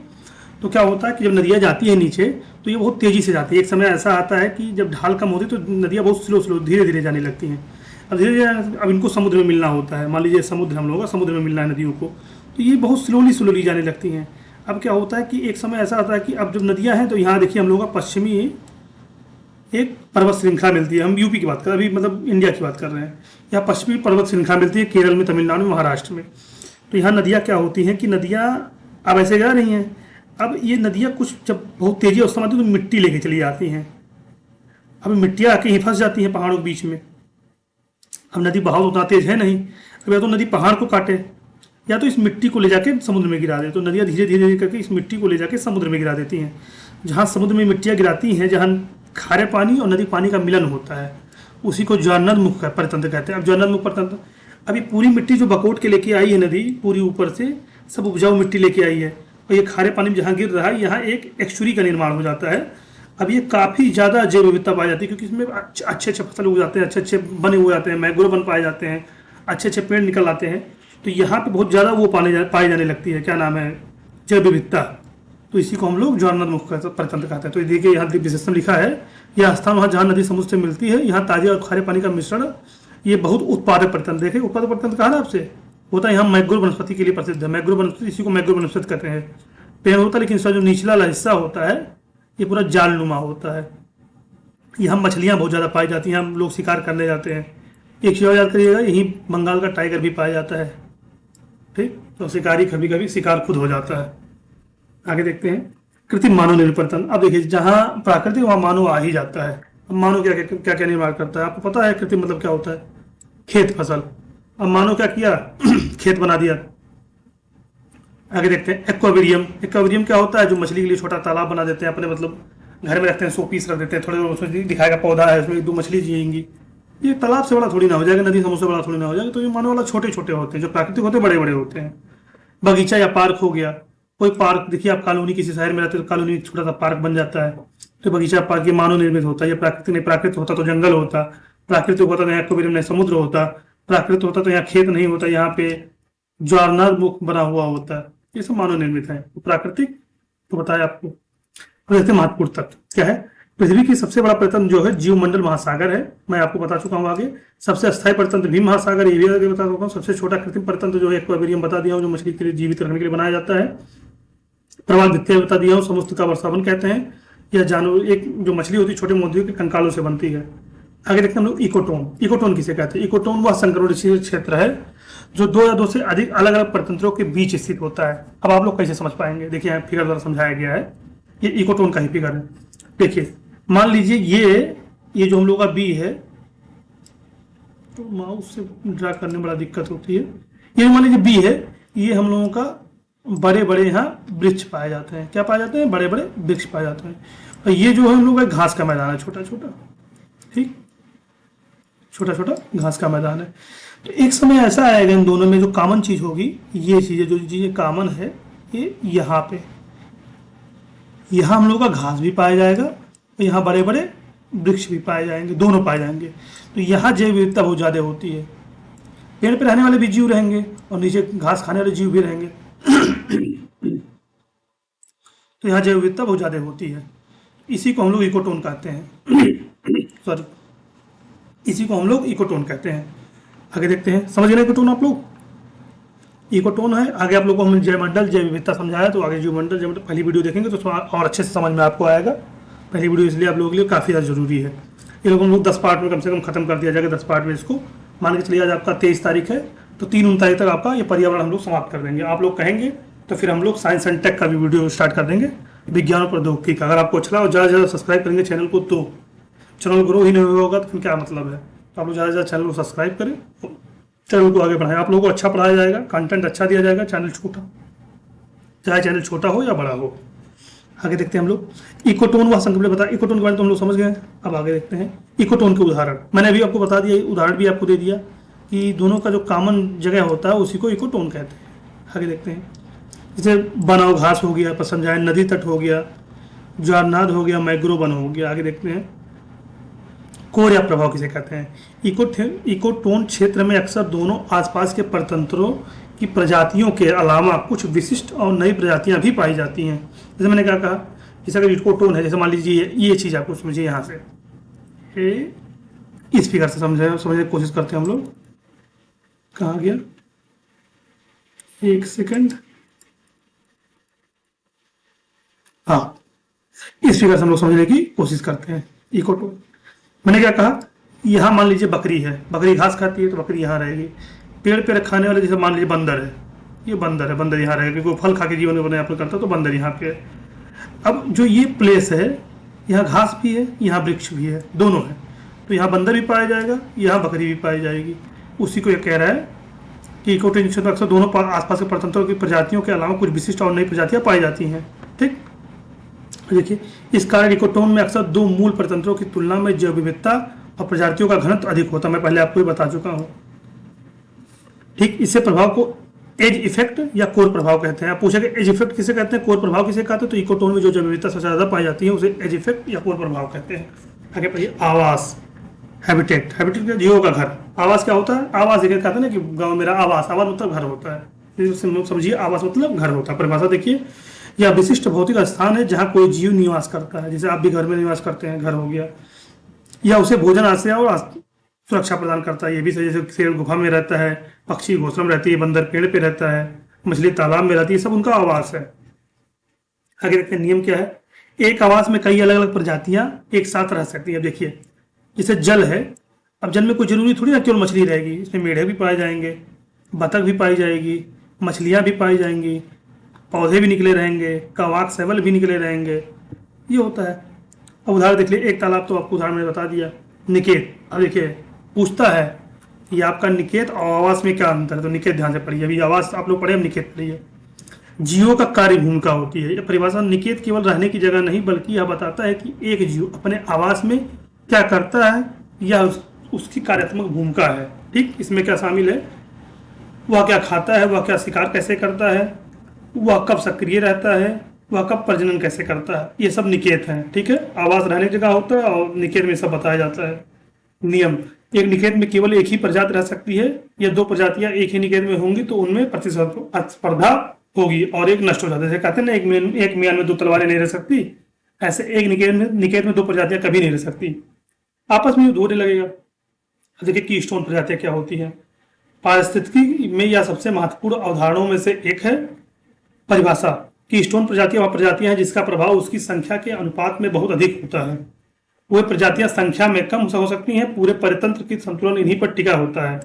तो क्या होता है कि जब नदियाँ जाती है नीचे तो ये बहुत तेज़ी से जाती है। एक समय ऐसा आता है कि जब ढाल कम होती है तो नदियाँ बहुत स्लो धीरे धीरे जाने लगती हैं। अब धीरे धीरे अब इनको समुद्र में मिलना होता है, मान लीजिए समुद्र, हम लोग समुद्र में मिलना है नदियों को, तो ये बहुत स्लोली जाने लगती हैं। अब क्या होता है कि एक समय ऐसा आता है कि अब जब नदियाँ हैं तो यहाँ देखिए हम लोग का पश्चिमी एक पर्वत श्रृंखला मिलती है। हम यूपी की बात कर रहे हैं, अभी मतलब इंडिया की बात कर रहे हैं। यहाँ पश्चिमी पर्वत श्रृंखला मिलती है केरल में, तमिलनाडु में, महाराष्ट्र में। तो यहाँ नदियाँ क्या होती हैं कि नदियाँ अब ऐसे जा रही हैं। अब ये नदियाँ कुछ जब बहुत तेजी अवस्था में आती है तो मिट्टी लेके चली जाती हैं। अब मिट्टियाँ आके यहीं फंस जाती हैं पहाड़ों के बीच में। अब नदी बहाव उतना तेज है नहीं, अब या तो नदी पहाड़ को काटे या तो इस मिट्टी को ले जाके समुद्र में गिरा दे। तो नदियाँ धीरे धीरे करके इस मिट्टी को ले जाके समुद्र में गिरा देती हैं। जहाँ समुद्र में मिट्टियाँ गिराती हैं, जहाँ खारे पानी और नदी पानी का मिलन होता है, उसी को ज्वारनद मुख परितंत्र कहते हैं। अब ज्वारनद मुख परितंत्र, अभी पूरी मिट्टी जो बकोट के लेके आई है नदी, पूरी ऊपर से सब उपजाऊ मिट्टी लेके आई है, और ये खारे पानी में जहाँ गिर रहा है यहाँ एक एक्चुरी का निर्माण हो जाता है। अब ये काफ़ी ज़्यादा जैव विविधता पाई जाती है, क्योंकि इसमें अच्छे अच्छे फसल उग जाते हैं, अच्छे अच्छे बने हुए जाते हैं, मैंग्रोव बन पाए जाते हैं, अच्छे अच्छे पेड़ निकल आते हैं। तो यहाँ पे बहुत ज़्यादा वो पाई जाने लगती है, क्या नाम है, जैव विविधता। तो इसी को हम लोग ज्वारनद मुख परितंत्र कहते हैं। तो देखिए यहाँ विशेषण लिखा है, यह स्थान वहाँ जहाँ नदी समुद्र से मिलती है, यहाँ ताजे और खारे पानी का मिश्रण, ये बहुत उत्पादक परितंत्र। देखिए उत्पादक परितंत्र कहा ना आपसे, होता है यहाँ मैंग्रोव वनस्पति के लिए प्रसिद्ध है। मैंग्रोव वनस्पति, इसी को मैंग्रोव वनस्पति कहते हैं। पेड़ होता है लेकिन इसका जो निचला हिस्सा होता है ये पूरा जालनुमा होता है। यहाँ मछलियाँ बहुत ज़्यादा पाई जाती हैं, हम लोग शिकार करने जाते हैं। एक चीज़ याद करिएगा, यहीं बंगाल का टाइगर भी पाया जाता है, ठीक। तो शिकारी कभी कभी शिकार खुद हो जाता है। आगे देखते हैं कृत्रिम मानव निर्भरतन। अब देखिए जहाँ प्राकृतिक वहाँ मानव आ ही जाता है। अब मानव क्या क्या क्या निर्माण करता है आपको पता है? कृत्रिम मतलब क्या होता है? खेत फसल। अब मानव क्या किया खेत बना दिया। आगे देखते हैं एक्वेरियम। एक्वेरियम क्या होता है? जो मछली के लिए छोटा तालाब बना देते हैं अपने, मतलब घर में रखते हैं, 100 पीस रख देते हैं, थोड़े उसमें दिखाएगा पौधा है, उसमें 1-2 मछली जिएंगी। ये तालाब से बड़ा थोड़ी ना हो जाएगा, नदी समूह से बड़ा थोड़ी ना हो जाएगा। तो ये मानव वाला छोटे छोटे होते हैं, जो प्राकृतिक होते हैं बड़े बड़े होते हैं। बगीचा या पार्क हो गया, कोई पार्क देखिए, आप कॉलोनी किसी शहर में रहते हो तो कॉलोनी में एक छोटा सा पार्क बन जाता है, तो बगीचा पार्क ये मानव निर्मित होता है, ये प्राकृतिक नहीं। प्राकृतिक होता तो जंगल होता, प्राकृतिक होता तो यहाँ एक्वेरियम नहीं समुद्र होता, प्राकृतिक होता तो यहाँ खेत नहीं होता, यहाँ पे ज्वारनार मुख बना हुआ होता है। ये सब मानव निर्मित है। तो प्राकृतिक तो बताया आपको। अब देखते हैं महत्वपूर्ण तथ्य क्या है। पृथ्वी की सबसे बड़ा प्रतंत्र जो है जीवमंडल महासागर है, मैं आपको बता चुका हूँ आगे। सबसे अस्थायी प्रतंत्र भी महासागर, ये भी आगे बता चुका हूँ। सबसे छोटा कृत्रिम प्रतंत्र जो है एक्वेरियम बता दिया हूँ, जो मछली के लिए जीवित रखने के लिए बनाया जाता है। प्रवाल भित्तियां बता दिया हूँ, समुद्र का वर्षावन कहते हैं। यह जानवर एक जो मछली होती है छोटे मोतियों के कंकालों से बनती है। आगे देखते हैं हम लोग इकोटोन। इकोटोन किसे कहते हैं? इकोटोन वह संक्रमणशील क्षेत्र है जो दो या दो से अधिक अलग अलग प्रतंत्रों के बीच स्थित होता है। अब आप लोग कैसे समझ पाएंगे? देखिए यहाँ फिगर द्वारा समझाया गया है, ये इकोटोन का ही फिगर है। देखिए मान लीजिए ये जो हम लोग का बी है, तो माउस से ड्रा करने में बड़ा दिक्कत होती है। ये मान लीजिए बी है, ये हम लोगों का बड़े बड़े यहाँ वृक्ष पाए जाते हैं। क्या पाए जाते हैं? बड़े बड़े वृक्ष पाए जाते हैं। और ये जो है हम लोग का घास का मैदान है, छोटा छोटा, ठीक, छोटा छोटा घास का मैदान है। तो एक समय ऐसा आएगा इन दोनों में जो कॉमन चीज होगी, ये चीजें जो चीजें कॉमन है, ये यहाँ पे, यहाँ हम लोग का घास भी पाया जाएगा और यहाँ बड़े बड़े वृक्ष भी पाए जाएंगे, दोनों पाए जाएंगे। तो यहाँ जैव विविधता बहुत ज़्यादा होती है। पेड़ पे रहने वाले भी जीव रहेंगे और नीचे घास खाने वाले जीव भी रहेंगे। तो यहाँ जैव विविधता बहुत ज़्यादा होती है। इसी को हम लोग इकोटोन कहते हैं। सॉरी, इसी को हम लोग इकोटोन कहते हैं। आगे देखते हैं, समझ गए इकोटोन आप लोग? इकोटोन है। आगे आप लोगों को हमने जैवमंडल जैव विविधता समझाया, तो आगे जीवमंडल जैवमंडल पहली वीडियो देखेंगे तो और अच्छे से समझ में आपको आएगा। पहली वीडियो इसलिए आप लोगों के लिए काफ़ी ज़्यादा जरूरी है। ये लोग हम लोग 10 पार्ट में कम से कम खत्म कर दिया जाएगा। 10 पार्ट में इसको मान के चलिए, आज आपका 23 तारीख है, तो 3-9 तारीख तक आपका ये पर्यावरण हम लोग समाप्त कर देंगे। आप लोग कहेंगे तो फिर हम लोग साइंस एंड टेक का भी वीडियो स्टार्ट कर देंगे, विज्ञान और प्रौद्योगिकी का। अगर आपको अच्छा लगा और ज़्यादा से ज़्यादा सब्सक्राइब करेंगे चैनल को, तो चैनल ग्रो ही नहीं होगा तो फिर क्या मतलब है। तो आप लोग ज़्यादा से ज़्यादा चैनल को सब्सक्राइब करें, चैनल को आगे बढ़ाएं। आप लोगों को अच्छा पढ़ाया जाएगा, कंटेंट अच्छा दिया जाएगा। चैनल छोटा, चाहे चैनल छोटा हो या बड़ा हो। आगे देखते हैं हम लोग इकोटोन वह संक्रमण बता। इकोटोन के बारे में तो हम लोग समझ गए। अब आगे देखते हैं इकोटोन के उदाहरण। मैंने अभी आपको बता दिया, उदाहरण भी आपको दे दिया कि दोनों का जो कॉमन जगह होता है उसी को इकोटोन कहते हैं। आगे देखते हैं, जैसे बनाव घास हो गया, पसंद जाए नदी तट हो गया, ज्वारनाद हो गया, मैग्रो वन हो गया। आगे देखते हैं कोर या प्रभाव किसे कहते हैं। इकोटोन क्षेत्र में अक्सर दोनों आसपास के प्रतंत्रों की प्रजातियों के अलावा कुछ विशिष्ट और नई प्रजातियां भी पाई जाती हैं। जैसे मैंने क्या कहा, जैसे अगर इकोटोन है, जैसे मान लीजिए ये चीज़ आपको समझिए, यहाँ से इस फिगर से समझने की कोशिश करते हैं हम लोग। कहाँ गया? एक सेकंड, हाँ, इस फिगर से हम लोग समझने की कोशिश करते हैं इकोटोन। मैंने क्या कहा, यहाँ मान लीजिए बकरी है, बकरी घास खाती है तो बकरी यहाँ रहेगी। पेड़ पे खाने वाले, जैसे मान लीजिए बंदर है, ये बंदर है, बंदर यहाँ रहेगा क्योंकि वो फल खा के जीवन में यापन करता है, तो बंदर यहाँ पे है। अब जो ये प्लेस है, यहाँ घास भी है, यहाँ वृक्ष भी है, दोनों है, तो यहाँ बंदर भी पाया जाएगा, यहाँ बकरी भी पाई जाएगी। उसी को ये कह रहा है कि इकोटोन क्षेत्र में अक्सर दोनों आसपास के प्रतंत्रों की प्रजातियों के अलावा कुछ विशिष्ट और नई प्रजातियाँ पाई जाती हैं। ठीक, देखिए इस कारण इकोटोन में अक्सर दो मूल प्रतंत्रों की तुलना में जैव विविधता और प्रजातियों का घनत्व अधिक होता है। मैं पहले आपको ये बता चुका हूँ। ठीक, इससे प्रभाव को एज इफेक्ट या कोर प्रभाव कहते हैं। आप पूछेंगे एज इफेक्ट किसे कहते हैं, कोर प्रभाव किसे कहते हैं, तो इकोटोन में जो जैव विविधता सबसे ज्यादा पाई जाती है उसे एज इफेक्ट या कोर प्रभाव कहते हैं। आगे पढ़िए, आवास, हैबिटेट। हैबिटेट जीवों का घर। आवास क्या होता है? आवास ये कहते हैं ना कि गाँव मेरा आवास, आवास मतलब घर होता है। समझिए आवास मतलब घर होता है। परिभाषा देखिए, यह विशिष्ट भौतिक स्थान है जहाँ कोई जीव निवास करता है। जैसे आप भी घर में निवास करते हैं, घर हो गया, या उसे भोजन आश्रय और सुरक्षा प्रदान करता है। ये भी सही, जैसे शेर गुफा में रहता है, पक्षी घोंसला में रहती है, बंदर पेड़ पे रहता है, मछली तालाब में रहती है, सब उनका आवास है। आगे देखते हैं नियम क्या है। एक आवास में कई अलग अलग प्रजातियां एक साथ रह सकती है। अब देखिए, जैसे जल है, अब जल में कोई जरूरी थोड़ी ना केवल मछली रहेगी, इसमें मेढे भी पाए जाएंगे, बतख भी पाई जाएगी, मछलियां भी पाई जाएंगी, पौधे भी निकले रहेंगे, कवाक सेवल भी निकले रहेंगे, ये होता है। अब उदाहरण देख लिए, एक तालाब तो आपको उदाहरण मैंने बता दिया, निकेत। अब देखिए पूछता है कि आपका निकेत और आवास में क्या अंतर है, तो निकेत ध्यान से पढ़िए। अभी आवास आप लोग पढ़े, अब निकेत पढ़िए। जीवों का कार्य भूमिका होती है। यह परिभाषा निकेत केवल रहने की जगह नहीं, बल्कि यह बताता है कि एक जीव अपने आवास में क्या करता है या उसकी कार्यात्मक भूमिका है। ठीक, इसमें क्या शामिल है, वह क्या खाता है, वह क्या शिकार कैसे करता है, वह कब सक्रिय रहता है, वह कब प्रजनन कैसे करता है, ये सब निकेत हैं। ठीक है, आवास रहने की जगह होता है और निकेत में सब बताया जाता है। नियम, एक निकेत में केवल एक ही प्रजाति रह सकती है, या दो प्रजातियां एक ही निकेत में होंगी तो उनमें प्रतिस्पर्धा होगी और एक नष्ट हो जाता है। जैसे कहते हैं ना, एक म्यान में दो तलवारें नहीं रह सकती, ऐसे एक निकेत में दो प्रजातियां कभी नहीं रह सकती, आपस में युद्ध होने लगेगा। देखिए कीस्टोन प्रजातियां क्या होती हैं। पारिस्थितिकी में यह सबसे महत्वपूर्ण अवधारणाओं में से एक है। परिभाषा, कीस्टोन प्रजातियां वह प्रजातियां हैं जिसका प्रभाव उसकी संख्या के अनुपात में बहुत अधिक होता है। वे प्रजातियां संख्या में कम हो सकती हैं, पूरे परितंत्र की संतुलन इन्हीं पर टिका होता है।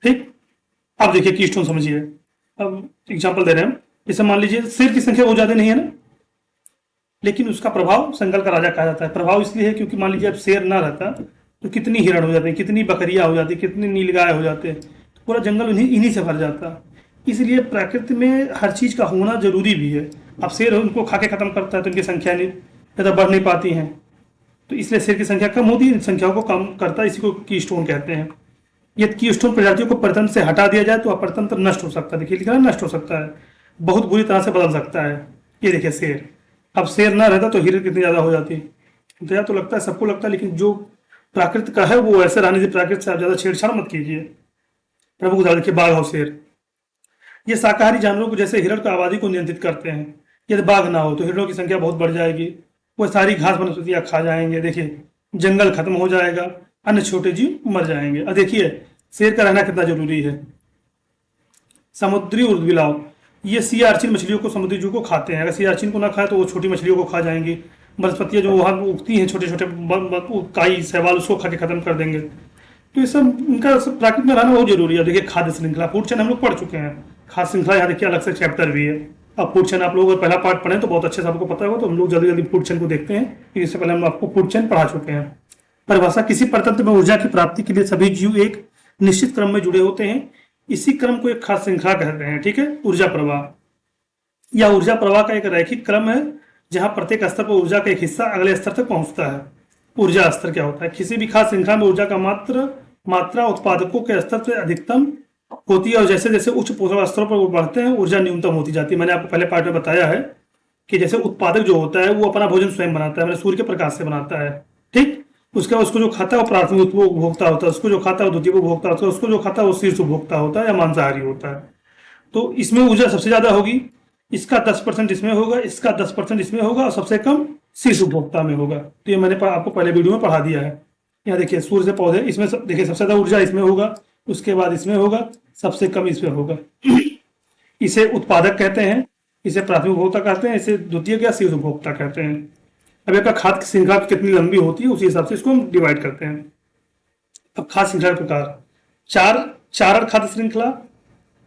ठीक, अब देखिए कीस्टोन समझिए। अब एग्जांपल दे रहे हैं हम, जैसे मान लीजिए शेर की संख्या बहुत ज्यादा नहीं है ना, लेकिन उसका प्रभाव जंगल का राजा कहा जाता है। प्रभाव इसलिए है क्योंकि मान लीजिए अब शेर ना रहता तो कितनी हिरण हो जाते हैं, कितनी बकरियां हो जाती, कितनी नीलगाय हो जाते, पूरा जंगल इन्हीं से भर जाता। इसलिए प्रकृति में हर चीज का होना जरूरी भी है। अब शेर उनको खा के खत्म करता है तो इनकी संख्या नहीं ज्यादा बढ़ नहीं पाती है, तो इसलिए शेर की संख्या कम होती है, संख्याओं को कम करता है। इसी को कीस्टोन कहते हैं। ये कीस्टोन प्रजातियों को परतंत्र से हटा दिया जाए तो अपरतंत्र नष्ट हो सकता है। देखिए लिखा है नष्ट हो सकता है, बहुत बुरी तरह से बदल सकता है। ये देखिए शेर, अब शेर ना रहता तो हिरण कितनी ज्यादा हो जाती। दया तो लगता है, सबको लगता है, लेकिन जो प्राकृतिक का है वो ऐसे रहने से प्राकृतिक से आप ज्यादा छेड़छाड़ मत कीजिए। प्रभु को देखिए बाघ और शेर, ये शाकाहारी जानवरों को जैसे हिरण की आबादी को नियंत्रित करते हैं। यदि बाघ ना हो तो हिरणों की संख्या बहुत बढ़ जाएगी, वो सारी घास वनस्पतियां खा जाएंगे। देखिए जंगल खत्म हो जाएगा, अन्य छोटे जीव मर जाएंगे। अब देखिए शेर का रहना कितना जरूरी है। समुद्री उर्दबिलाव, ये सी आर्चिन मछलियों को, समुद्री जीव को खाते हैं। अगर सी आर्चिन को ना खाए तो वो छोटी मछलियों को खा जाएंगी। वनस्पतियां जो वहां उगती हैं, छोटे छोटे काई शैवाल, उसको खा के खत्म कर देंगे। तो ये सब इनका प्राकृतिक में रहना बहुत जरूरी है। देखिए खाद्य श्रृंखला, फूड चेन हम लोग पढ़ चुके हैं। खाद्य श्रृंखला यहाँ देखिए अलग से चैप्टर भी है। अब फूड चेन आप लोग अगर पहला पार्ट पढ़ें तो बहुत अच्छे से आपको पता होगा, तो हम लोग जल्दी जल्दी फूड चेन को देखते हैं, क्योंकि इससे पहले हम आपको फूड चेन पढ़ा चुके हैं। परिभाषा, किसी परतंत्र में ऊर्जा की प्राप्ति के लिए सभी जीव एक निश्चित क्रम में जुड़े होते हैं। इसी क्रम को एक खास श्रृंखला कहते हैं। ठीक है, ऊर्जा प्रवाह, यह ऊर्जा प्रवाह का एक रैखिक क्रम है जहां प्रत्येक स्तर पर ऊर्जा का एक हिस्सा अगले स्तर तक पहुंचता है। ऊर्जा स्तर क्या होता है? किसी भी खास श्रृंखला में ऊर्जा का मात्रा उत्पादकों के स्तर से अधिकतम होती है, और जैसे जैसे उच्च पोषण स्तरों पर बढ़ते हैं ऊर्जा न्यूनतम होती जाती है। मैंने आपको पहले पार्ट में बताया है कि जैसे उत्पादक जो होता है वो अपना भोजन स्वयं बनाता है, मैंने सूर्य के प्रकाश से बनाता है। ठीक, उसके बाद उसको जो खाता है वो प्राथमिक उपभोक्ता होता है, उसको जो खाता है वो द्वितीय उपभोक्ता होता है, उसको जो खाता है वो शीर्ष उपभोक्ता होता है या मांसाहारी होता है। तो इसमें ऊर्जा सबसे ज्यादा होगी, इसका 10% इसमें होगा, इसका 10% इसमें होगा, और सबसे कम शीर्ष उपभोक्ता में होगा। तो ये मैंने आपको पहले वीडियो में पढ़ा दिया है। यहाँ देखिए सूर्य से पौधे, इसमें देखिए सबसे ज्यादा ऊर्जा इसमें होगा, उसके बाद इसमें होगा, सबसे कम इसमें होगा। इसे उत्पादक कहते हैं, इसे प्राथमिक उपभोक्ता कहते हैं, इसे द्वितीय या शीर्ष उपभोक्ता कहते हैं। अब एक खाद्य श्रृंखला कितनी लंबी होती है उसी हिसाब से इसको हम डिवाइड करते हैं। अब खाद्य श्रृंखला प्रकार, चारण खाद्य श्रृंखला,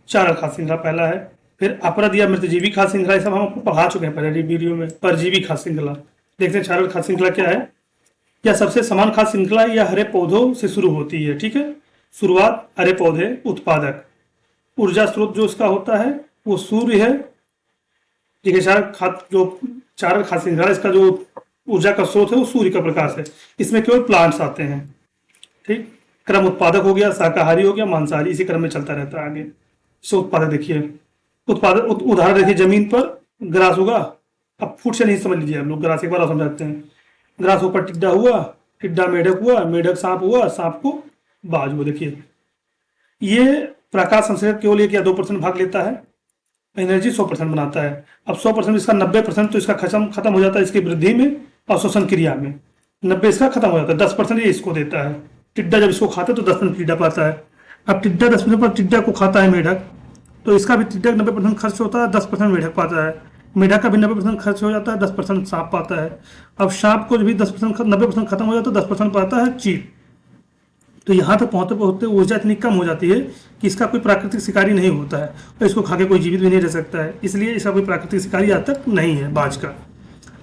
चारण खाद्य श्रृंखला पहला है। फिर अपरद या मृतजीवी खाद्य श्रृंखला, सब हम आपको पढ़ा चुके हैं पहले वीडियो में। परजीवी खाद्य श्रृंखला, देखते हैं चारण खाद्य श्रृंखला क्या है। यह सबसे समान खाद्य श्रृंखला या हरे पौधों से शुरू होती है। ठीक है, शुरुआत हरे पौधे, उत्पादक, ऊर्जा स्रोत जो उसका होता है वो सूर्य है। ठीक है, चारण खाद्य श्रृंखला, इसका जो ऊर्जा का स्रोत है वो सूर्य का प्रकाश है। इसमें केवल प्लांट्स आते हैं। ठीक, क्रम उत्पादक हो गया, शाकाहारी हो गया, मांसाहारी, इसी क्रम में चलता रहता है आगे। सो उत्पादक देखिए, उत्पादक उदाहरण देखिए, जमीन पर ग्रास होगा। अब फूड से नहीं समझ लीजिए हम लोग, ग्रास एक बार और समझाते हैं। ग्रास ऊपर टिड्डा हुआ, टिड्डा मेढक हुआ, मेढक सांप हुआ, सांप को बाज हुआ। देखिए ये प्रकाश संश्लेषण केवल 1 या 2% भाग लेता है, एनर्जी 100% बनाता है। अब 100% इसका 90% तो इसका खत्म हो जाता है इसकी वृद्धि में और श्वसन क्रिया में। 90 इसका खत्म हो जाता है, 10% ये इसको देता है। टिड्डा जब इसको खाता है तो 10% टिड्डा पाता है। अब टिड्डा 10% पर टिड्डा को खाता है मेढक, तो इसका भी टिड्डा 90% खर्च होता है, 10% मेढक पाता है। मेढक का भी 90% खर्च हो जाता है, 10% सांप पाता है। अब सांप को भी 90% खत्म हो जाता है, 10% पाता है चील। तो यहाँ तक पहुँचते पहुँचते ऊर्जा इतनी कम हो जाती है कि इसका कोई प्राकृतिक शिकारी नहीं होता है, और इसको खा के कोई जीवित भी नहीं रह सकता है। इसलिए इसका कोई प्राकृतिक शिकारी आज तक नहीं है बाज का।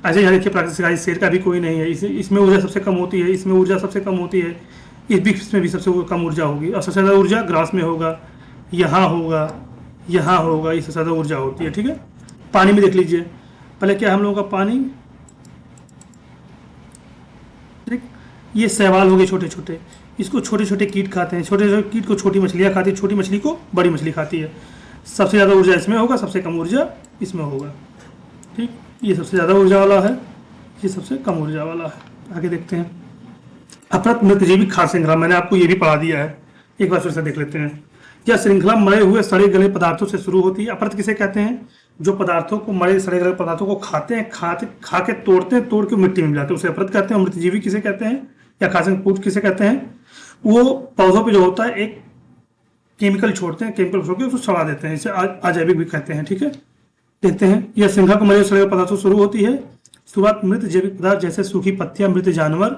ऐसे यहाँ देखिए प्राकृतिक शिकारी शेर का भी कोई नहीं है। इसमें ऊर्जा सबसे कम होती है, इसमें ऊर्जा सबसे कम होती है, इसमें भी सबसे कम ऊर्जा होगी, और सबसे ज़्यादा ऊर्जा ग्रास में होगा, यहाँ होगा, यहाँ होगा, इससे ज़्यादा ऊर्जा होती है। ठीक है, पानी में देख लीजिए, पहले क्या हम लोगों का पानी, ठीक, ये शैवाल हो गए छोटे छोटे, इसको छोटे छोटे कीट खाते हैं, छोटे छोटे कीट को छोटी मछलियाँ खाती है, छोटी मछली को बड़ी मछली खाती है। सबसे ज़्यादा ऊर्जा इसमें होगा, सबसे कम ऊर्जा इसमें होगा। ठीक, ये सबसे ज़्यादा ऊर्जा वाला है, ये सबसे कम ऊर्जा वाला है। आगे देखते हैं अपरत मृतजीवी खाद्य श्रृंखला, मैंने आपको ये भी पढ़ा दिया है, एक बार फिर से देख लेते हैं। यह श्रृंखला मरे हुए सड़े गले पदार्थों से शुरू होती है। अपरत किसे कहते हैं? जो पदार्थों को, मरे सड़े गले पदार्थों को खाते हैं, खा के तोड़ते हैं, तोड़ के मिट्टी में मिलाते हैं, उसे अपरत कहते हैं। मृतजीवी किसे कहते हैं या खाद्य पूट किसे कहते हैं? वो पौधों पे जो होता है एक केमिकल छोड़ते हैं, केमिकल छोड़ के उसको सड़ा देते हैं, इसे अजैविक भी कहते हैं। ठीक है, देखते हैं। यह श्रृंखला को मरे सड़े पदार्थों से शुरू होती है। शुरुआत मृत जैविक पदार्थ जैसे सूखी पत्तियां, मृत जानवर,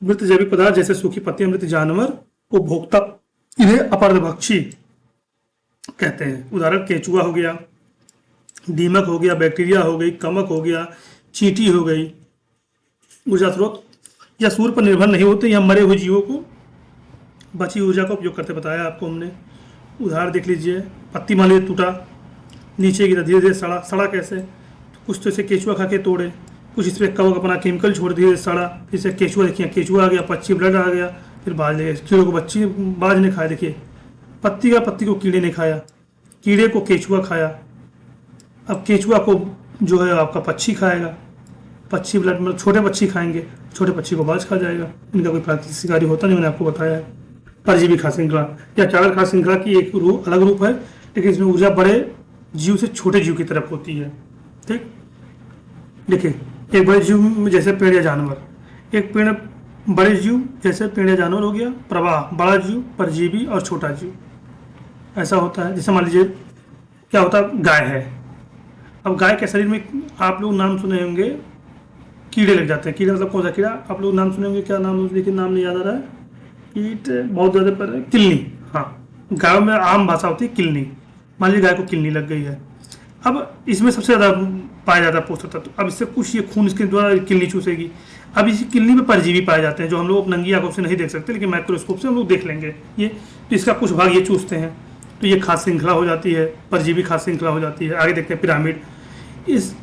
मृत जैविक पदार्थ जैसे सूखी पत्तियां, मृत जानवर, उपभोक्ता इन्हें अपरभक्षी कहते हैं। उदाहरण केचुआ हो गया, दीमक हो गया, बैक्टीरिया हो गई, कमक हो गया, चींटी हो गई। ऊर्जा स्रोत या सूर्य पर निर्भर नहीं होते, या मरे हुए जीवों को बची ऊर्जा का उपयोग करते बताया आपको हमने। उदाहरण देख लीजिए, पत्ती मान लीजिए टूटा, नीचे गिरा, धीरे धीरे सड़ा। सड़ा कैसे? तो कुछ तो इसे केचुआ खा के तोड़े, कुछ इस पर कवक अपना केमिकल छोड़ दिए, सड़ा, फिर से केचुआ, देखिए केचुआ आ गया, पक्षी ब्लड आ गया, फिर बाज ले, कीड़ों को बच्ची बाज ने खाया। देखिए पत्ती को कीड़े ने खाया, कीड़े को केचुआ खाया, अब केचुआ को जो है आपका पक्षी खाएगा, पक्षी ब्लड में छोटे पक्षी खाएंगे, छोटे पक्षी को बाज खा जाएगा। इनका कोई प्राकृतिक शिकारी होता नहीं, मैंने आपको बताया है। परजीवी खाद्य श्रृंखला या चावल खाद्य श्रृंखला की एक अलग रूप है, लेकिन इसमें ऊर्जा बड़े जीव से छोटे जीव की तरफ होती है। ठीक, देखिए एक बड़े जीव में जैसे पेड़ या जानवर, एक पेड़ बड़े जीव जैसे पेड़ या जानवर हो गया, प्रवाह बड़ा जीव, परजीवी और छोटा जीव, ऐसा होता है। जैसे मान लीजिए क्या होता है, गाय है। अब गाय के शरीर में आप लोग नाम सुने होंगे, कीड़े लग जाते हैं। कीड़े मतलब कौन सा कीड़ा? आप लोग नाम सुने होंगे, क्या नाम, लेकिन नाम नहीं याद आ रहा है। कीट बहुत ज़्यादा पर किलनी, हाँ, गायों में आम भाषा होती है किलनी। मान लीजिए गाय को किलनी लग गई है। अब इसमें सबसे ज़्यादा पाया जाता है पोषक तत्व। अब इससे कुछ ये खून इसके द्वारा किलनी चूसेगी। अब इस किलनी में परजीवी पाए जाते हैं, जो हम लोग नंगी आंखों से नहीं देख सकते, लेकिन माइक्रोस्कोप से हम लोग देख लेंगे। ये तो इसका कुछ भाग ये चूसते हैं, तो ये खाद्य श्रृंखला हो जाती है, परजीवी खाद्य श्रृंखला हो जाती है। आगे देखते हैं पिरामिड।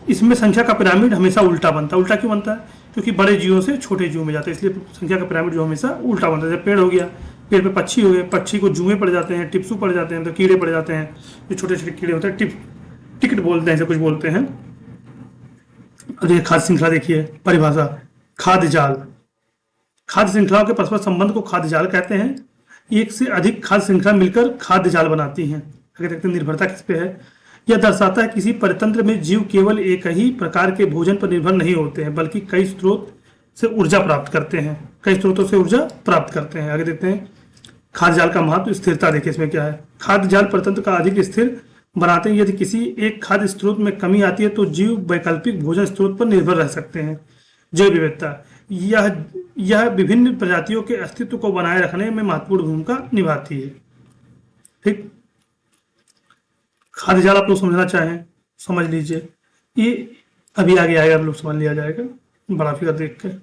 इसमें संख्या का पिरामिड हमेशा उल्टा बनता है। उल्टा क्यों बनता है? क्योंकि बड़े जीवों से छोटे जीव में जाता है, इसलिए संख्या का पिरामिड जो हमेशा उल्टा बनता है। जैसे पेड़ हो गया, पेड़ पे पक्षी हो गए, पक्षी को जुए पड़ जाते हैं, टिप्सू पड़ जाते हैं, तो कीड़े पड़ जाते हैं, जो छोटे छोटे कीड़े होते हैं, टिकट बोलते हैं, ऐसे कुछ बोलते हैं। अब ये खाद्य श्रृंखला देखिए, परिभाषा, खाद्य जाल। खाद्य श्रृंखलाओं के परस्पर संबंध को खाद्य जाल कहते हैं। एक से अधिक खाद्य श्रृंखला मिलकर खाद्य जाल बनाती हैं। आगे देखते हैं निर्भरता किस पे है। यह दर्शाता है किसी परितंत्र में जीव केवल एक ही प्रकार के भोजन पर निर्भर नहीं होते हैं, बल्कि कई स्रोत से ऊर्जा प्राप्त करते हैं, कई स्रोतों से ऊर्जा प्राप्त करते हैं। आगे देखते हैं खाद्य जाल का महत्व, स्थिरता देखिए इसमें क्या है। खाद्य जाल परितंत्र का अधिक स्थिर बनाते हैं। यदि किसी एक खाद्य स्रोत में कमी आती है तो जीव वैकल्पिक भोजन स्रोत पर निर्भर रह सकते हैं। जैव विविधता, यह विभिन्न प्रजातियों के अस्तित्व को बनाए रखने में महत्वपूर्ण भूमिका निभाती है। ठीक, खाद्य जाल आप लोग समझना चाहें समझ लीजिए, ये अभी आगे आएगा, आप लोग समझ लिया जाएगा बड़ा फिगर देख कर।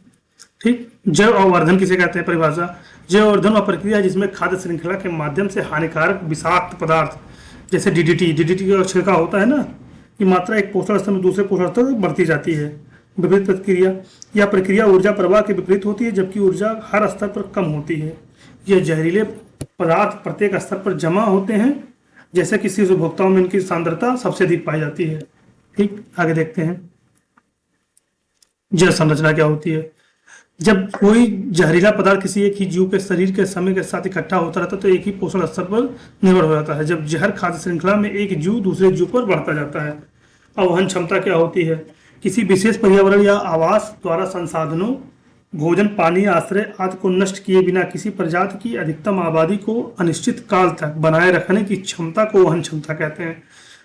ठीक, जैव अवर्धन किसे कहते हैं? परिभाषा, जैव अवर्धन वह प्रक्रिया जिसमें खाद्य श्रृंखला के माध्यम से हानिकारक विषाक्त पदार्थ जैसे डीडीटी का छिड़काव होता है ना, की मात्रा एक पोषण स्तर में दूसरे पोषण स्तर तक बढ़ती जाती है। विपरीत प्रक्रिया, यह प्रक्रिया ऊर्जा प्रवाह के विपरीत होती है, जबकि ऊर्जा हर स्तर पर कम होती है। यह जहरीले पदार्थ प्रत्येक स्तर पर जमा होते हैं, जैसे किसी उपभोक्ताओं में इनकी सांद्रता सबसे अधिक पाई जाती है। ठीक, आगे देखते हैं जैव संरचना क्या होती है। जब कोई जहरीला पदार्थ किसी एक ही जीव के शरीर के समय के साथ इकट्ठा होता रहता है तो एक ही पोषण स्तर पर निर्भर हो जाता है। जब जहर खाद्य श्रृंखला में एक जीव दूसरे जीव पर बढ़ता जाता है। अवहन क्षमता क्या होती है? किसी विशेष पर्यावरण या आवास द्वारा संसाधनों, भोजन, पानी, आश्रय आदि को नष्ट किए बिना किसी प्रजाति की अधिकतम आबादी को अनिश्चित काल तक बनाए रखने की क्षमता को वहन क्षमता कहते हैं।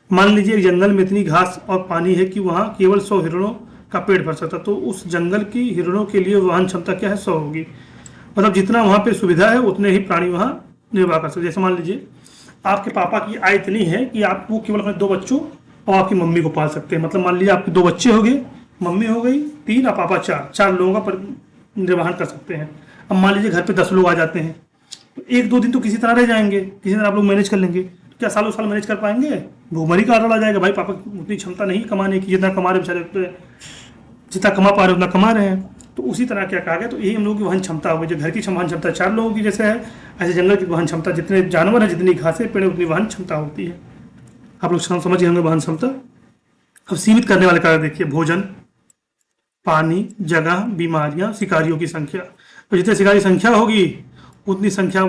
मान लीजिए एक जंगल में इतनी घास और पानी है कि वहाँ केवल 100 हिरणों का पेट भर सकता, तो उस जंगल की हिरणों के लिए वहन क्षमता क्या है? 100 होगी। मतलब जितना वहाँ पे सुविधा है उतने ही प्राणी वहाँ निर्वाह कर सकते। जैसे मान लीजिए आपके पापा की आय इतनी है कि आप वो केवल अपने 2 बच्चों और आपकी मम्मी को पाल सकते हैं। मतलब मान लीजिए आपके 2 बच्चे हो गए, मम्मी हो गई 3 और पापा 4 लोगों का निर्वहन कर सकते हैं। अब मान लीजिए घर पे 10 लोग आ जाते हैं, तो 1-2 दिन तो किसी तरह रह जाएंगे, किसी तरह आप लोग मैनेज कर लेंगे। तो क्या सालों साल मैनेज कर पाएंगे? भूखमरी का आड़ा आ जाएगा। भाई पापा की उतनी क्षमता नहीं कमाने की, जितना कमा रहे बेचारे, जितना कमा पा रहे उतना कमा रहे हैं। तो उसी तरह क्या कहा गया, तो यही हम लोगों की वहन क्षमता होगी। जो घर की वहन क्षमता 4 लोगों की जैसे है, ऐसे जंगल की वहन क्षमता, जितने जानवर हैं, जितनी घासें पेड़, उतनी वहन क्षमता होती है। आप लोग समझ गए होंगे वहन क्षमता। अब सीमित करने वाले कारक देखिए, भोजन, पानी, जगह, बीमारियां, शिकारियों की संख्या। तो जितने शिकारी की संख्या होगी, उतनी संख्या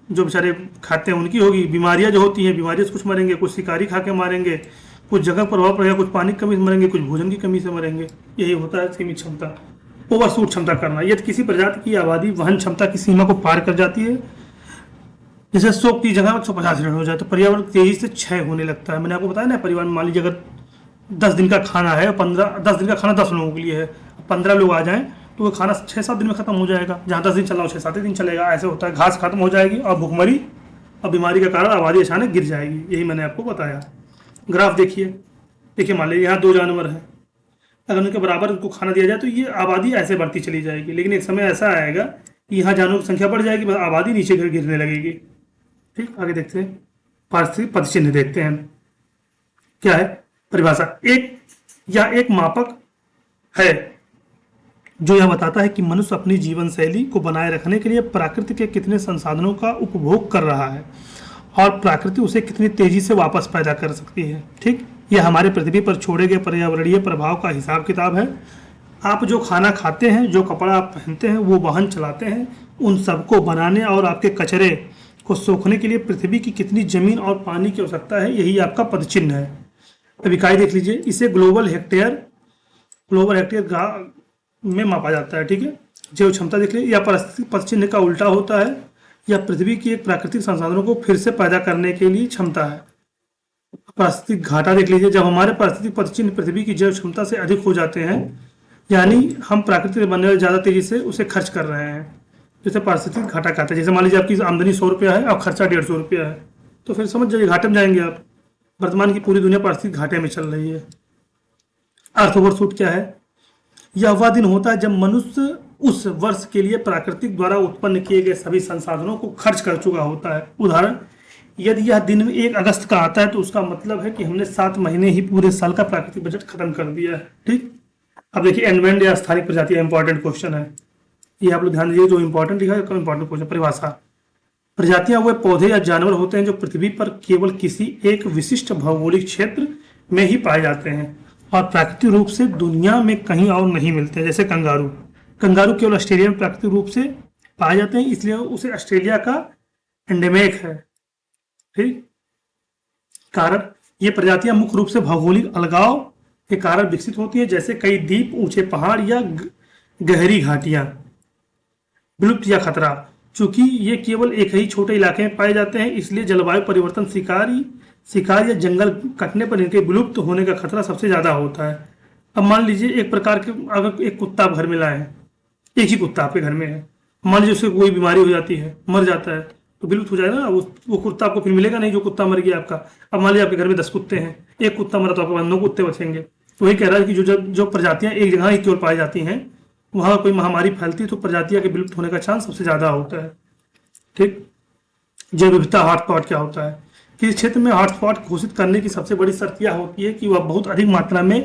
जो बेचारे खाते हैं उनकी होगी। बीमारियां जो होती हैं, बीमारियों से कुछ मरेंगे, कुछ शिकारी खा के मारेंगे, कुछ जगह पर प्रभाव पड़ेगा, कुछ पानी की कमी से मरेंगे, कुछ भोजन की कमी से मरेंगे। यही होता है सीमित क्षमता। ओवरशूट क्षमता करना, यदि किसी प्रजाति की आबादी वहन क्षमता की सीमा को पार कर जाती है, जैसे 100 की जगह 150 यूनिट हो जाए, तो पर्यावरण तेजी से क्षय होने लगता है। मैंने आपको बताया ना, परिवार में मान लीजिए अगर 10 दिन का खाना है, 10 दिन का खाना 10 लोगों के लिए है, 15 लोग आ जाएं तो वो खाना 6-7 दिन में खत्म हो जाएगा। जहाँ 10 दिन चल रहा हो 6-7 दिन चलेगा। ऐसे होता है, घास खत्म हो जाएगी और भुखमरी और बीमारी के कारण आबादी अचानक गिर जाएगी। यही मैंने आपको बताया। ग्राफ देखिए मान लीजिए यहाँ 2 जानवर हैं, अगर उनके बराबर उनको खाना दिया जाए तो ये आबादी ऐसे बढ़ती चली जाएगी। लेकिन एक समय ऐसा आएगा कि यहाँ जानवरों की संख्या बढ़ जाएगी, बस आबादी नीचे गिरने लगेगी। ठीक, आगे देखते हैं, पारिस्थितिक पदचिह्न देखते हैं। क्या है परिभाषा? एक मापक है जो यह बताता है कि मनुष्य अपनी जीवन शैली को बनाए रखने के लिए प्रकृति के कितने संसाधनों का उपभोग कर रहा है और प्रकृति उसे कितनी तेजी से वापस पैदा कर सकती है। ठीक, यह हमारे पृथ्वी पर छोड़े गए पर्यावरणीय प्रभाव का हिसाब किताब है। आप जो खाना खाते हैं, जो कपड़ा आप पहनते हैं, वो वाहन चलाते हैं, उन सबको बनाने और आपके कचरे को सोखने के लिए पृथ्वी की कितनी जमीन और पानी की आवश्यकता है, यही आपका पदचिह्न है। अब इकाई देख लीजिए, इसे ग्लोबल हेक्टेयर में मापा जाता है। ठीक है, जैव क्षमता देख लीजिए, या पारिस्थितिक पदचिह्न का उल्टा होता है, या पृथ्वी की एक प्राकृतिक संसाधनों को फिर से पैदा करने के लिए क्षमता है। पारिस्थितिक घाटा देख लीजिए, जब हमारे पारिस्थितिक पदचिह्न पृथ्वी की जैव क्षमता से अधिक हो जाते हैं, यानी हम प्राकृतिक बनने वाले ज़्यादा तेजी से उसे खर्च कर रहे हैं, जैसे पारिस्थितिक घाटा कहते हैं। जैसे मान लीजिए आपकी आमदनी 100 रुपया है और खर्चा 150 रुपया है, तो फिर समझ जाइए घाटे में जाएंगे आप। वर्तमान की पूरी दुनिया पारिस्थितिक घाटे में चल रही है। अर्थ ओवरशूट क्या है? यह वह दिन होता है जब मनुष्य उस वर्ष के लिए प्राकृतिक द्वारा उत्पन्न किए गए सभी संसाधनों को खर्च कर चुका होता है। उदाहरण, यदि यह दिन 1 अगस्त का आता है तो उसका मतलब है कि हमने 7 महीने ही पूरे साल का प्राकृतिक बजट खत्म कर दिया है। ठीक, अब देखिए एनवेंड या स्थानिक प्रजातियां, इंपॉर्टेंट क्वेश्चन है ये, आप लोग ध्यान दीजिए। जो इंपॉर्टेंट लिखा है इंपॉर्टेंट क्वेश्चन। परिभाषा, प्रजातियां वे पौधे या जानवर होते हैं जो पृथ्वी पर केवल किसी एक विशिष्ट भौगोलिक क्षेत्र में ही पाए जाते हैं और प्राकृतिक रूप से दुनिया में कहीं और नहीं मिलते। जैसे कंगारू केवल ऑस्ट्रेलिया में प्राकृतिक रूप से पाए जाते हैं, इसलिए उसे ऑस्ट्रेलिया का एंडेमिक है। ठीक, कारण, ये प्रजातियां मुख्य रूप से भौगोलिक अलगाव के कारण विकसित होती हैं, जैसे कई द्वीप, ऊंचे पहाड़ या गहरी घाटियां। विलुप्त या खतरा, चूंकि ये केवल एक ही छोटे इलाके में पाए जाते हैं, इसलिए जलवायु परिवर्तन, शिकार या जंगल कटने पर इनके विलुप्त होने का खतरा सबसे ज्यादा होता है। अब मान लीजिए एक प्रकार के, अगर एक कुत्ता आप घर में लाए हैं, एक ही कुत्ता आपके घर में है, मान लीजिए उससे कोई बीमारी हो जाती है, मर जाता है, तो विलुप्त हो जाएगा ना, वो कुत्ता आपको फिर मिलेगा नहीं जो कुत्ता मर गया आपका। अब मान लीजिए आपके घर में 10 कुत्ते हैं, एक कुत्ता मरा तो आपके पास 9 कुत्ते बचेंगे। तो वही कह रहा है कि जो प्रजातियां एक जगह ही केवल पाई जाती हैं, वहां कोई महामारी फैलती है तो प्रजातियां के विलुप्त होने का चांस सबसे ज्यादा होता है। ठीक, जैव विविधता हॉटस्पॉट क्या होता है? किसी क्षेत्र में हॉटस्पॉट घोषित करने की सबसे बड़ी शर्त यह होती है कि वह बहुत अधिक मात्रा में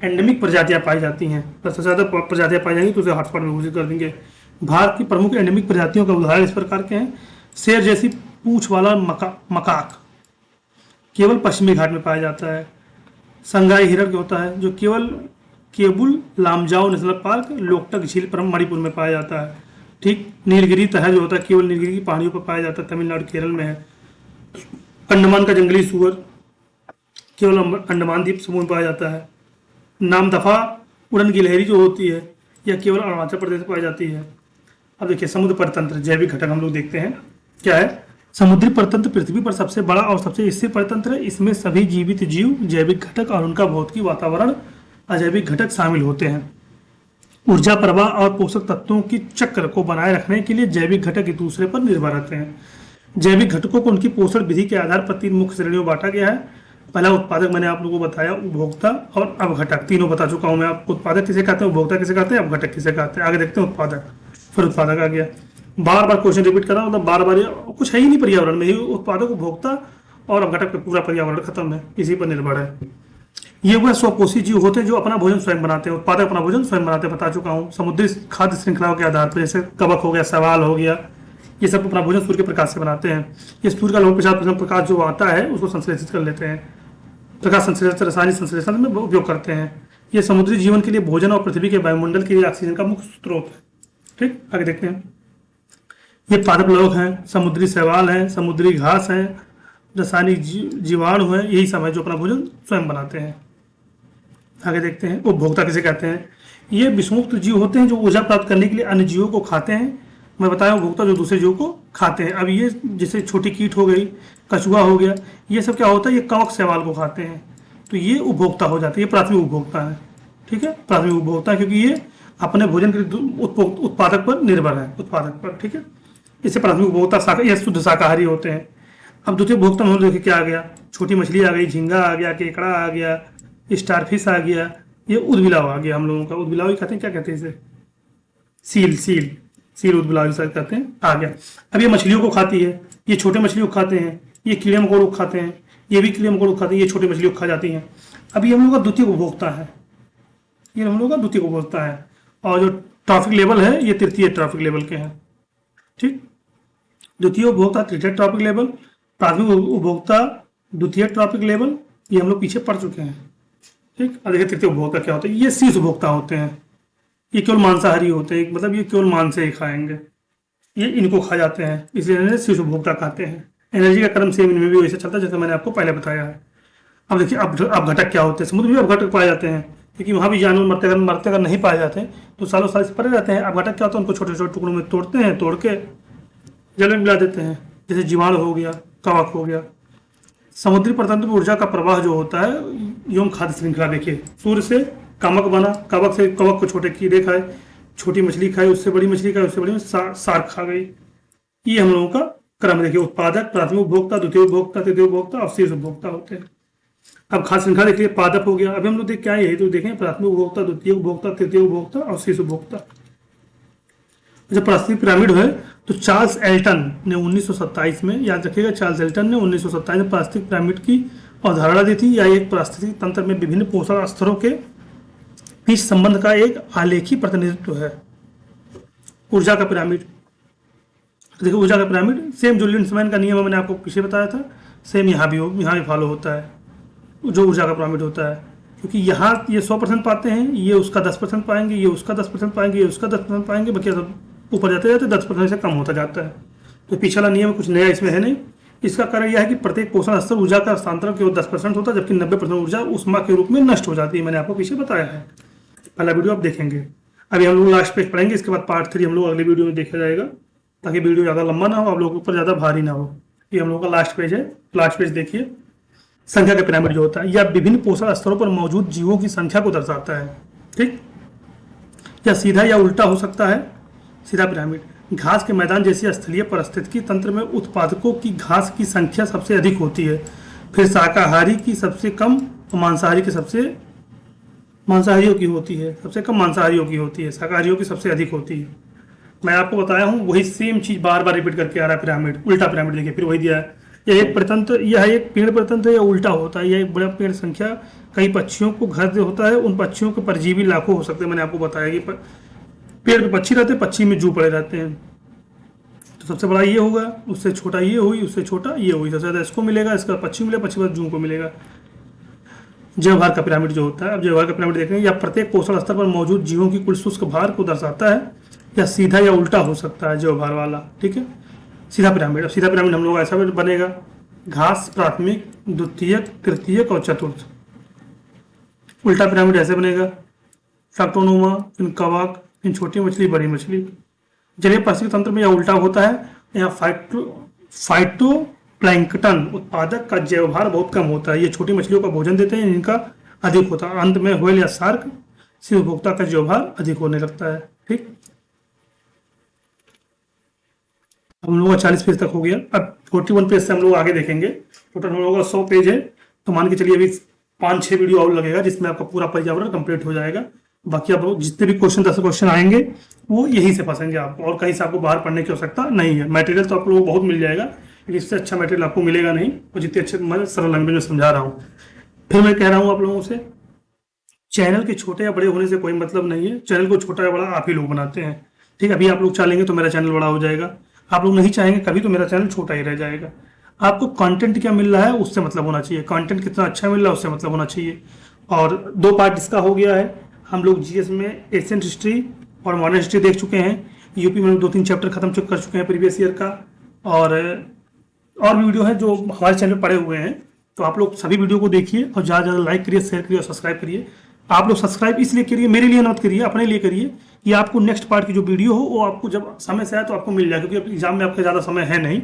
एंडेमिक प्रजातियां पाई जाती हैं। सबसे ज्यादा प्रजातियां पाई जाएंगी तो उसे हॉटस्पॉट में घोषित कर देंगे। भारत की प्रमुख एंडेमिक प्रजातियों का उदाहरण इस प्रकार के हैं। शेर जैसी पूंछ वाला मकाक केवल पश्चिमी घाट में पाया जाता है। संगाई हिरण होता है जो केवल केबुल लामजाओ नेशनल पार्क, लोकटक झील पर मणिपुर में पाया जाता है। ठीक, नीलगिरी तहर जो होता है केवल नीलगिरी की पहाड़ियों पर पाया जाता है, तमिलनाडु केरल में है। अंडमान का जंगली सुअर केवल अंडमान द्वीप समूह में पाया जाता है। नामदफा उड़न गिलहरी जो होती है यह केवल अरुणाचल प्रदेश में पाई जाती है। अब देखिए समुद्र परतंत्र, जैविक घटक हम लोग देखते हैं क्या है। समुद्री परतंत्र पृथ्वी पर सबसे बड़ा और सबसे स्थिर परतंत्र है। इसमें सभी जीवित जीव, जैविक घटक और उनका भौतिक वातावरण, अजैविक घटक शामिल होते हैं। ऊर्जा प्रवाह और पोषक तत्वों की चक्र को बनाए रखने के लिए जैविक घटक एक दूसरे पर निर्भर रहते हैं। जैविक घटकों को उनकी पोषण विधि के आधार पर 3 मुख्य श्रेणियों में बांटा गया है। पहला उत्पादक, मैंने आप लोगों को बताया, उपभोक्ता और अवघटक, तीनों बता चुका हूं मैं आपको। उत्पादक किसे कहते हैं, उपभोक्ता किसे कहते हैं, अवघटक किसे कहते हैं। आगे देखते हैं उत्पादक, फिर उत्पादक आ गया। बार बार क्वेश्चन रिपीट कर रहा हूं, मतलब बार बार कुछ है ही नहीं पर्यावरण में, ही उत्पादक, उपभोक्ता और अवघटक पे पूरा पर्यावरण खत्म है, इसी पर निर्भर है। ये वह स्वपोषी जीव होते हैं जो अपना भोजन स्वयं बनाते हैं, उत्पादक अपना भोजन स्वयं बनाते हैं, बता चुका हूँ। समुद्री खाद्य श्रृंखलाओं के आधार पर जैसे कवक हो गया, शैवाल हो गया, ये सब अपना भोजन सूर्य के प्रकाश से बनाते हैं। ये सूर्य का लगभग 50% प्रकाश जो आता है उसको संश्लेषित कर लेते हैं, प्रकाश संश्लेषण रासायनिक संश्लेषण में उपयोग करते हैं। ये समुद्री जीवन के लिए भोजन और पृथ्वी के वायुमंडल के लिए ऑक्सीजन का मुख्य स्रोत है। ठीक, आगे देखते हैं। ये पादप लौक हैं, समुद्री शैवाल हैं, समुद्री घास हैं, रासायनिक जीवाणु हैं, यही सब है जो अपना भोजन स्वयं बनाते हैं। आगे देखते हैं। उपभोक्ता किसे कहते हैं? ये विषमुक्त जीव होते हैं जो ऊर्जा प्राप्त करने के लिए अन्य जीवों को खाते हैं। मैं बताया उपभोक्ता जो दूसरे जीवों को खाते हैं। अब ये जैसे छोटी कीट हो गई, कछुआ हो गया, ये सब क्या होता है, ये कवक शैवाल को खाते हैं, तो ये उपभोक्ता हो जाते हैं। ये प्राथमिक उपभोक्ता है। ठीक है, प्राथमिक उपभोक्ता, क्योंकि ये अपने भोजन के उत्पादक पर निर्भर है, उत्पादक पर। ठीक है, इसे प्राथमिक उपभोक्ता ये शुद्ध शाकाहारी होते हैं। अब द्वितीय उपभोक्ता में देखिए क्या आ गया, छोटी मछली आ गई, झींगा आ गया, केकड़ा आ गया, स्टारफिश आ गया, ये उदबिलाव आ गया हम लोगों का। उदबिलाव ही कहते हैं, क्या कहते हैं इसे, सील उदबिलाव सर कहते हैं, आ गया। अब ये मछलियों को खाती है, ये छोटे मछलियों को खाते हैं, ये कीड़े मकोड़ों को खाते हैं, ये भी कीड़े मकोड़ों को खाते हैं, ये छोटी मछलियों को खा जाती हैं। अब ये हम लोग का द्वितीय उपभोक्ता है, ये हम लोग का द्वितीय उपभोक्ता है। और जो ट्रॉफिक लेवल है ये तृतीय ट्रॉफिक लेवल के हैं। ठीक, द्वितीय उपभोक्ता तृतीय ट्रॉफिक लेवल, प्राथमिक उपभोक्ता द्वितीय ट्रॉफिक लेवल, ये हम लोग पीछे पढ़ चुके हैं। ठीक, अब देखिए तृतीय उपभोक्ता क्या होता है। ये शीर्ष उपभोक्ता होते हैं, ये केवल मांसाहारी होते हैं, मतलब ये केवल मांस से ही खाएंगे, ये इनको खा जाते हैं, इसलिए इन्हें शीर्ष उपभोक्ता कहते हैं। एनर्जी का क्रम सेम इनमें भी वैसे चलता है जैसे मैंने आपको पहले बताया है। अब देखिए अपघटक क्या होते हैं। समुद्र में अपघटक पाए जाते हैं, क्योंकि वहाँ भी जानवर मरते अगर नहीं पाए जाते तो सालों साल से पड़े रहते हैं। अपघटक क्या होता है, उनको छोटे छोटे टुकड़ों में तोड़ते हैं, तोड़ के जल में मिला देते हैं, जैसे जीवाणु हो गया, कवक हो गया। समुद्री परतंत्र में ऊर्जा का प्रवाह जो होता है, यौन खाद्य श्रृंखला देखिए, सूर्य से कवक बना, कवक से कवक को छोटे कीड़े खाए, छोटी मछली खाई, उससे बड़ी मछली खाई, उससे बड़ी सार्क खा गई। ये हम लोगों का क्रम देखिए, उत्पादक, प्राथमिक उपभोक्ता, द्वितीय उपभोक्ता, तृतीय उपभोक्ता और शीर्ष उपभोक्ता होते हैं। अब खाद्य श्रृंखला देखिए, पादप हो गया। अभी हम लोग देख क्या है, तो देखें प्राथमिक उपभोक्ता, द्वितीय उपभोक्ता, तृतीय उपभोक्ता और शीर्ष उपभोक्ता। जब पारिस्थितिक पिरामिड है तो चार्ल्स एल्टन ने 1927 में, याद रखिएगा, चार्ल्स एल्टन ने 1927 में पारिस्थितिक पिरामिड की अवधारणा दी थी। यह एक पारिस्थितिक तंत्र में विभिन्न पोषण स्तरों के बीच संबंध का एक आलेखी प्रतिनिधित्व है। ऊर्जा का पिरामिड देखिए, ऊर्जा का पिरामिड सेम जो लिंड्समैन का नियम मैंने आपको पीछे बताया था, सेम यहाँ भी फॉलो होता है जो ऊर्जा का पिरामिड होता है। क्योंकि यहाँ ये 100% पाते हैं, ये उसका 10% पाएंगे, ये उसका 10% पाएंगे, ये उसका 10% पाएंगे, बाकी सब ऊपर जाते जाते 10% से कम होता जाता है। तो पिछला नियम कुछ नया इसमें है नहीं। इसका कारण यह है कि प्रत्येक पोषण स्तर ऊर्जा का हस्तांतरण केवल 10% होता है, जबकि 90% ऊर्जा ऊष्मा के रूप में नष्ट हो जाती है। मैंने आपको पीछे बताया है, पहला वीडियो आप देखेंगे। अभी हम लोग लास्ट पेज पढ़ेंगे, इसके बाद पार्ट 3 हम लोग अगले वीडियो में देखा जाएगा, ताकि वीडियो ज़्यादा लंबा ना हो, आप लोगों के ऊपर ज़्यादा भारी ना हो। ये हम लोग का लास्ट पेज है, लास्ट पेज देखिए। संख्या का पिरामिड जो होता है, यह विभिन्न पोषण स्तरों पर मौजूद जीवों की संख्या को दर्शाता है। ठीक, या सीधा या उल्टा हो सकता है। सीधा पिरामिड, घास के मैदान जैसी स्थलीय परिस्थितिकी तंत्र में उत्पादकों की घास की संख्या सबसे अधिक होती है, फिर शाकाहारी की सबसे कम और मांसाहारी की मांसाहारियों की होती है, सबसे कम मांसाहारियों की होती है, शाकाहारियों की सबसे अधिक होती है। मैं आपको बताया हूँ, वही सेम चीज बार बार रिपीट करके आ रहा है। पिरामिड, उल्टा पिरामिड देखिए, फिर वही दिया है। यह एक प्रतंत्र, यह एक पेड़ प्रतंत्र या उल्टा होता है। यह एक बड़ा पेड़ संख्या कई पक्षियों को घर जो होता है, उन पक्षियों के परजीवी लाखों हो सकते हैं। मैंने आपको बताया कि पेड़ पे पक्षी रहते हैं, पक्षी में जू पड़े रहते हैं। तो सबसे बड़ा ये होगा, उससे छोटा ये हुई, उससे छोटा ये हुई, सबसे ज़्यादा इसको मिलेगा, इसका पक्षी मिलेगा, पक्षी बाद जू को मिलेगा। जैवभार का पिरामिड जो होता है, अब जैवभार का पिरामिड देखेंगे, या प्रत्येक पोषण स्तर पर मौजूद जीवों की कुल शुष्क भार को दर्शाता है, या सीधा या उल्टा हो सकता है जैवभार वाला। ठीक है, सीधा पिरामिड। अब सीधा पिरामिड हम लोग ऐसा बनेगा, घास प्राथमिक, द्वितीयक, तृतीयक और चतुर्थ। उल्टा पिरामिड ऐसे बनेगा, फैक्टोनोमा, फिर कवक, फिर छोटी मछली, बड़ी मछली। जलीय पारिस्थितिक तंत्र में यह उल्टा होता है। यहाँ फाइटोप्लैंक्टन उत्पादक का जैवभार बहुत कम होता है, ये छोटी मछलियों का भोजन देते हैं, इनका अधिक होता है। अंत में व्हेल या शार्क से उपभोक्ता का जैवभार अधिक होने लगता है। ठीक, हम लोगों का 40 पेज तक हो गया। अब 41 पेज से हम लोग आगे देखेंगे। टोटल हम लोगों का 100 पेज है, तो मान के चलिए अभी 5-6 वीडियो और लगेगा, जिसमें आपका पूरा पर्यावरण कंप्लीट हो जाएगा। बाकी आप जितने भी क्वेश्चन 10 क्वेश्चन आएंगे वो यहीं से फंसेंगे आपको, और कहीं से आपको बाहर पढ़ने की आवश्यकता नहीं है। मटेरियल तो आप लोगों को बहुत मिल जाएगा, लेकिन इससे अच्छा मटेरियल आपको मिलेगा नहीं, और जितने अच्छे मैं सरल लैंग्वेज में समझा रहा हूँ। फिर मैं कह रहा हूँ आप लोगों से, चैनल के छोटे या बड़े होने से कोई मतलब नहीं है। चैनल को छोटा या बड़ा आप ही लोग बनाते हैं। ठीक है, अभी आप लोग चाहेंगे तो मेरा चैनल बड़ा हो जाएगा, आप लोग नहीं चाहेंगे कभी तो मेरा चैनल छोटा ही रह जाएगा। आपको कंटेंट क्या मिल रहा है उससे मतलब होना चाहिए, कंटेंट कितना अच्छा मिल रहा है उससे मतलब होना चाहिए। और 2 पार्ट इसका हो गया है। हम लोग जीएस में एशियन हिस्ट्री और मॉडर्न हिस्ट्री देख चुके हैं। यूपी में 2-3 चैप्टर खत्म कर चुके हैं प्रीवियस ईयर का। और भी वीडियो है जो हमारे चैनल पर पड़े हुए हैं। तो आप लोग सभी वीडियो को देखिए और ज़्यादा ज़्यादा लाइक करिए, शेयर करिए और सब्सक्राइब करिए। आप लोग सब्सक्राइब इसलिए करिए, मेरे लिए मत करिए, अपने लिए करिए कि आपको नेक्स्ट पार्ट की जो वीडियो हो वो आपको जब समय से आए तो आपको मिल जाए, क्योंकि अब एग्जाम में आपका ज़्यादा समय है नहीं।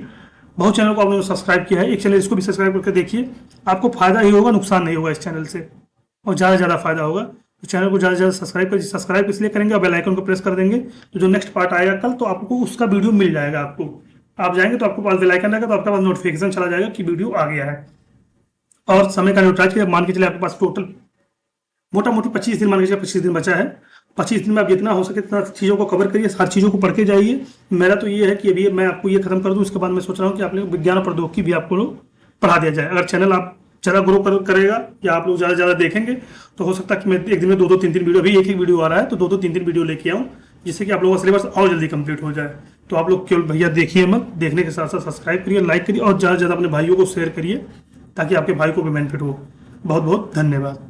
बहुत चैनल को आप लोगों ने सब्सक्राइब किया है, एक चैनल इसको भी सब्सक्राइब करके देखिए। आपको फायदा ही होगा, नुकसान नहीं होगा इस चैनल से, और ज़्यादा से ज़्यादा फायदा होगा। तो चैनल को ज़्यादा से ज़्यादा सब्सक्राइब करिए। सब्सक्राइब इसलिए करेंगे और बेल आइकन को प्रेस कर देंगे तो जो नेक्स्ट पार्ट आएगा कल तो आपको उसका वीडियो मिल जाएगा। आपको आप जाएंगे तो आपको पास बेल आइकन रहेगा तो आपके पास नोटिफिकेशन चला जाएगा कि वीडियो आ गया है। और समय का न्यूट्राइज के मान के चले आपके पास टोटल मोटा मोटी 25 दिन, मान के चलिए 25 दिन बचा है। 25 दिन में आप जितना हो सके इतना चीज़ों को कवर करिए, हर चीज़ों को पढ़ के जाइए। मेरा तो ये है कि अभी मैं आपको ये खत्म कर दूं, उसके बाद मैं सोच रहा हूँ कि आप लोग विज्ञान और प्रौद्योगिकी भी आपको लोग पढ़ा दिया जाए। अगर चैनल आप ज़्यादा ग्रो करेगा या आप लोग ज़्यादा ज़्यादा देखेंगे तो हो सकता है कि मैं एक दिन में 2-2, 3-3 वीडियो, अभी एक वीडियो आ रहा है तो 2-2, 3-3 वीडियो लेके आऊँ, जिससे कि आप लोगों का सिलेबस और जल्दी कंप्लीट हो जाए। तो आप लोग केवल भैया देखिए मत, देखने के साथ साथ सब्सक्राइब करिए, लाइक करिए और ज़्यादा से ज़्यादा अपने भाइयों को शेयर करिए ताकि आपके भाई को भी बेनिफिट हो। बहुत बहुत धन्यवाद।